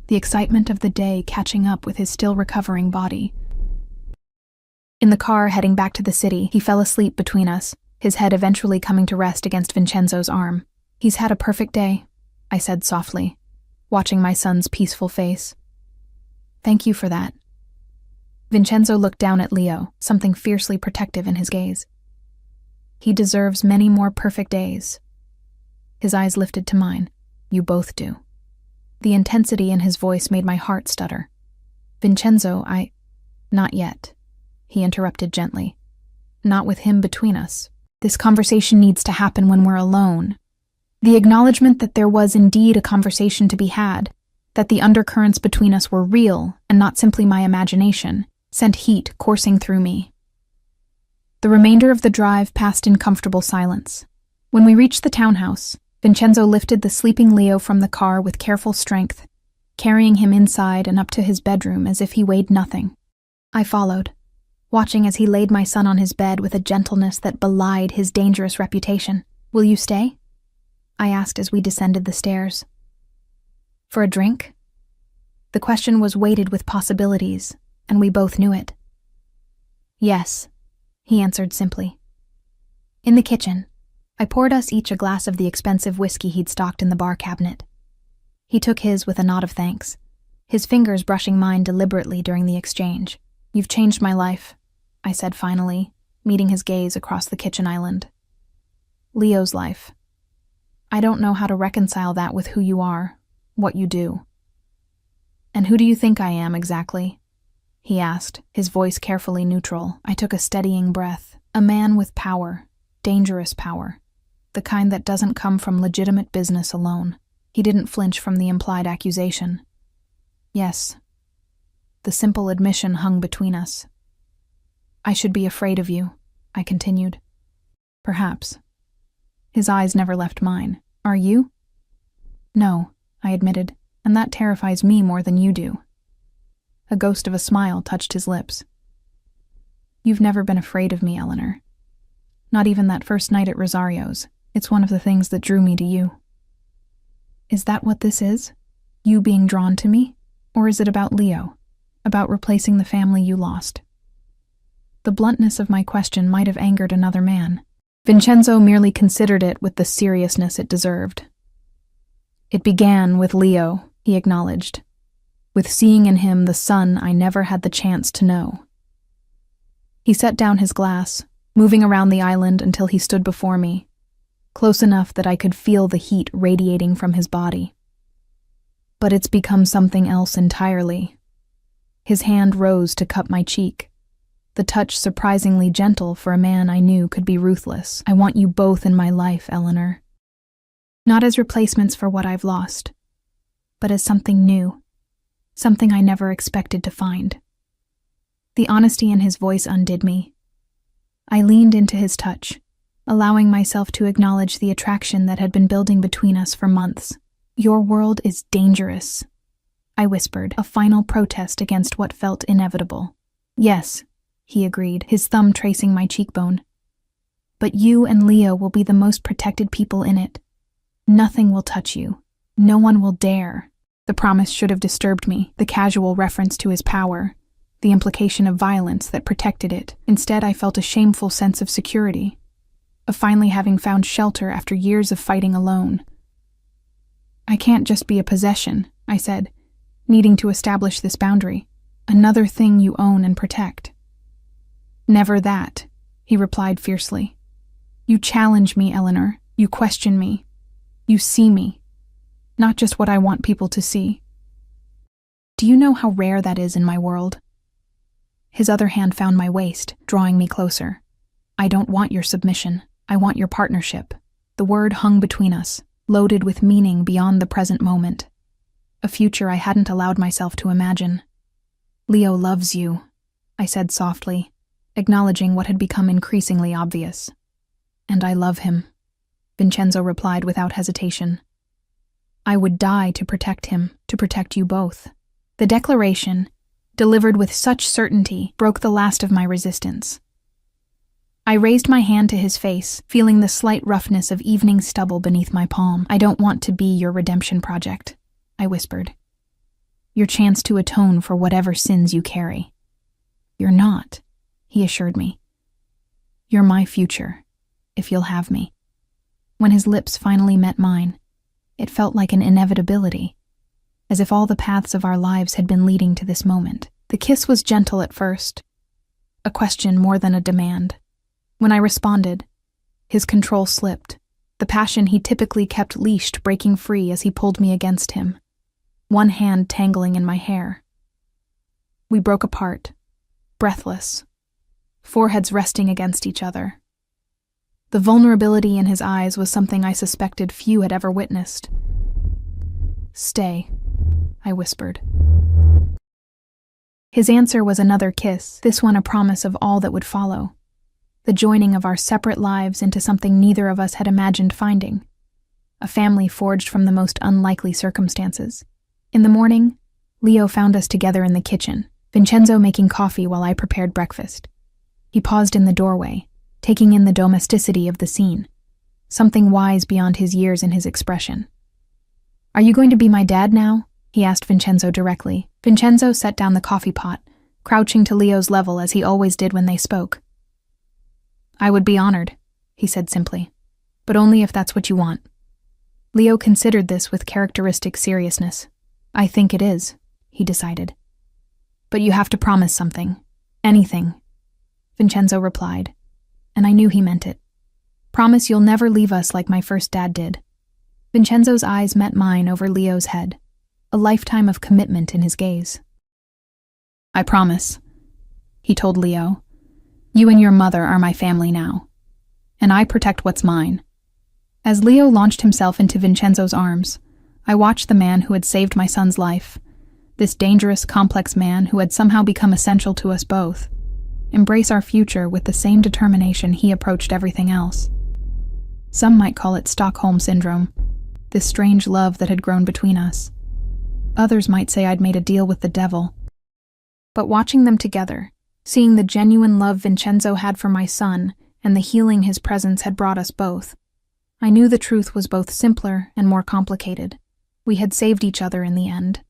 Speaker 1: the excitement of the day catching up with his still recovering body. In the car heading back to the city, he fell asleep between us, his head eventually coming to rest against Vincenzo's arm. "He's had a perfect day," I said softly, watching my son's peaceful face. "Thank you for that." Vincenzo looked down at Leo, something fiercely protective in his gaze. "He deserves many more perfect days." His eyes lifted to mine. "You both do." The intensity in his voice made my heart stutter. "Vincenzo, Not yet," he interrupted gently. "Not with him between us. This conversation needs to happen when we're alone." The acknowledgement that there was indeed a conversation to be had, that the undercurrents between us were real and not simply my imagination, sent heat coursing through me. The remainder of the drive passed in comfortable silence. When we reached the townhouse, Vincenzo lifted the sleeping Leo from the car with careful strength, carrying him inside and up to his bedroom as if he weighed nothing. I followed, watching as he laid my son on his bed with a gentleness that belied his dangerous reputation. "Will you stay?" I asked as we descended the stairs. "For a drink?" The question was weighted with possibilities, and we both knew it. "Yes," he answered simply. In the kitchen, I poured us each a glass of the expensive whiskey he'd stocked in the bar cabinet. He took his with a nod of thanks, his fingers brushing mine deliberately during the exchange. "You've changed my life," I said finally, meeting his gaze across the kitchen island. "Leo's life. I don't know how to reconcile that with who you are, what you do." "And who do you think I am, exactly?" he asked, his voice carefully neutral. I took a steadying breath. "A man with power, dangerous power, the kind that doesn't come from legitimate business alone." He didn't flinch from the implied accusation. "Yes." The simple admission hung between us. "I should be afraid of you," I continued. "Perhaps." His eyes never left mine. "Are you?" "No," I admitted, "and that terrifies me more than you do." A ghost of a smile touched his lips. "You've never been afraid of me, Eleanor. Not even that first night at Rosario's. It's one of the things that drew me to you." "Is that what this is? You being drawn to me? Or is it about Leo? About replacing the family you lost?" The bluntness of my question might have angered another man. Vincenzo merely considered it with the seriousness it deserved. "It began with Leo," he acknowledged, "with seeing in him the son I never had the chance to know." He set down his glass, moving around the island until he stood before me, close enough that I could feel the heat radiating from his body. "But it's become something else entirely." His hand rose to cup my cheek, the touch surprisingly gentle for a man I knew could be ruthless. "I want you both in my life, Eleanor. Not as replacements for what I've lost, but as something new, something I never expected to find." The honesty in his voice undid me. I leaned into his touch, allowing myself to acknowledge the attraction that had been building between us for months. "Your world is dangerous," I whispered, a final protest against what felt inevitable. "Yes," he agreed, his thumb tracing my cheekbone. "But you and Leo will be the most protected people in it. Nothing will touch you. No one will dare." The promise should have disturbed me, the casual reference to his power, the implication of violence that protected it. Instead, I felt a shameful sense of security, of finally having found shelter after years of fighting alone. "I can't just be a possession," I said, needing to establish this boundary. "Another thing you own and protect." "Never that," he replied fiercely. "You challenge me, Eleanor. You question me. You see me. Not just what I want people to see. Do you know how rare that is in my world?" His other hand found my waist, drawing me closer. "I don't want your submission. I want your partnership." The word hung between us, loaded with meaning beyond the present moment. A future I hadn't allowed myself to imagine. "Leo loves you," I said softly, acknowledging what had become increasingly obvious. "And I love him," Vincenzo replied without hesitation. "I would die to protect him, to protect you both." The declaration, delivered with such certainty, broke the last of my resistance. I raised my hand to his face, feeling the slight roughness of evening stubble beneath my palm. "I don't want to be your redemption project," I whispered. "Your chance to atone for whatever sins you carry." "You're not," he assured me. "You're my future, if you'll have me." When his lips finally met mine, it felt like an inevitability, as if all the paths of our lives had been leading to this moment. The kiss was gentle at first, a question more than a demand. When I responded, his control slipped, the passion he typically kept leashed breaking free as he pulled me against him, one hand tangling in my hair. We broke apart, breathless, foreheads resting against each other. The vulnerability in his eyes was something I suspected few had ever witnessed. "Stay," I whispered. His answer was another kiss, this one a promise of all that would follow. the joining of our separate lives into something neither of us had imagined finding. A family forged from the most unlikely circumstances. In the morning, Leo found us together in the kitchen, Vincenzo making coffee while I prepared breakfast. He paused in the doorway, taking in the domesticity of the scene, something wise beyond his years in his expression. "Are you going to be my dad now?" he asked Vincenzo directly. Vincenzo set down the coffee pot, crouching to Leo's level as he always did when they spoke. "I would be honored," he said simply, "but only if that's what you want." Leo considered this with characteristic seriousness. "I think it is," he decided. "But you have to promise something. Anything," Vincenzo replied, and I knew he meant it. "Promise you'll never leave us like my first dad did." Vincenzo's eyes met mine over Leo's head, a lifetime of commitment in his gaze. "I promise," he told Leo. "You and your mother are my family now, and I protect what's mine." As Leo launched himself into Vincenzo's arms, I watched the man who had saved my son's life, this dangerous, complex man who had somehow become essential to us both, embrace our future with the same determination he approached everything else. Some might call it Stockholm Syndrome, this strange love that had grown between us. Others might say I'd made a deal with the devil. But watching them together, seeing the genuine love Vincenzo had for my son and the healing his presence had brought us both, I knew the truth was both simpler and more complicated. We had saved each other in the end.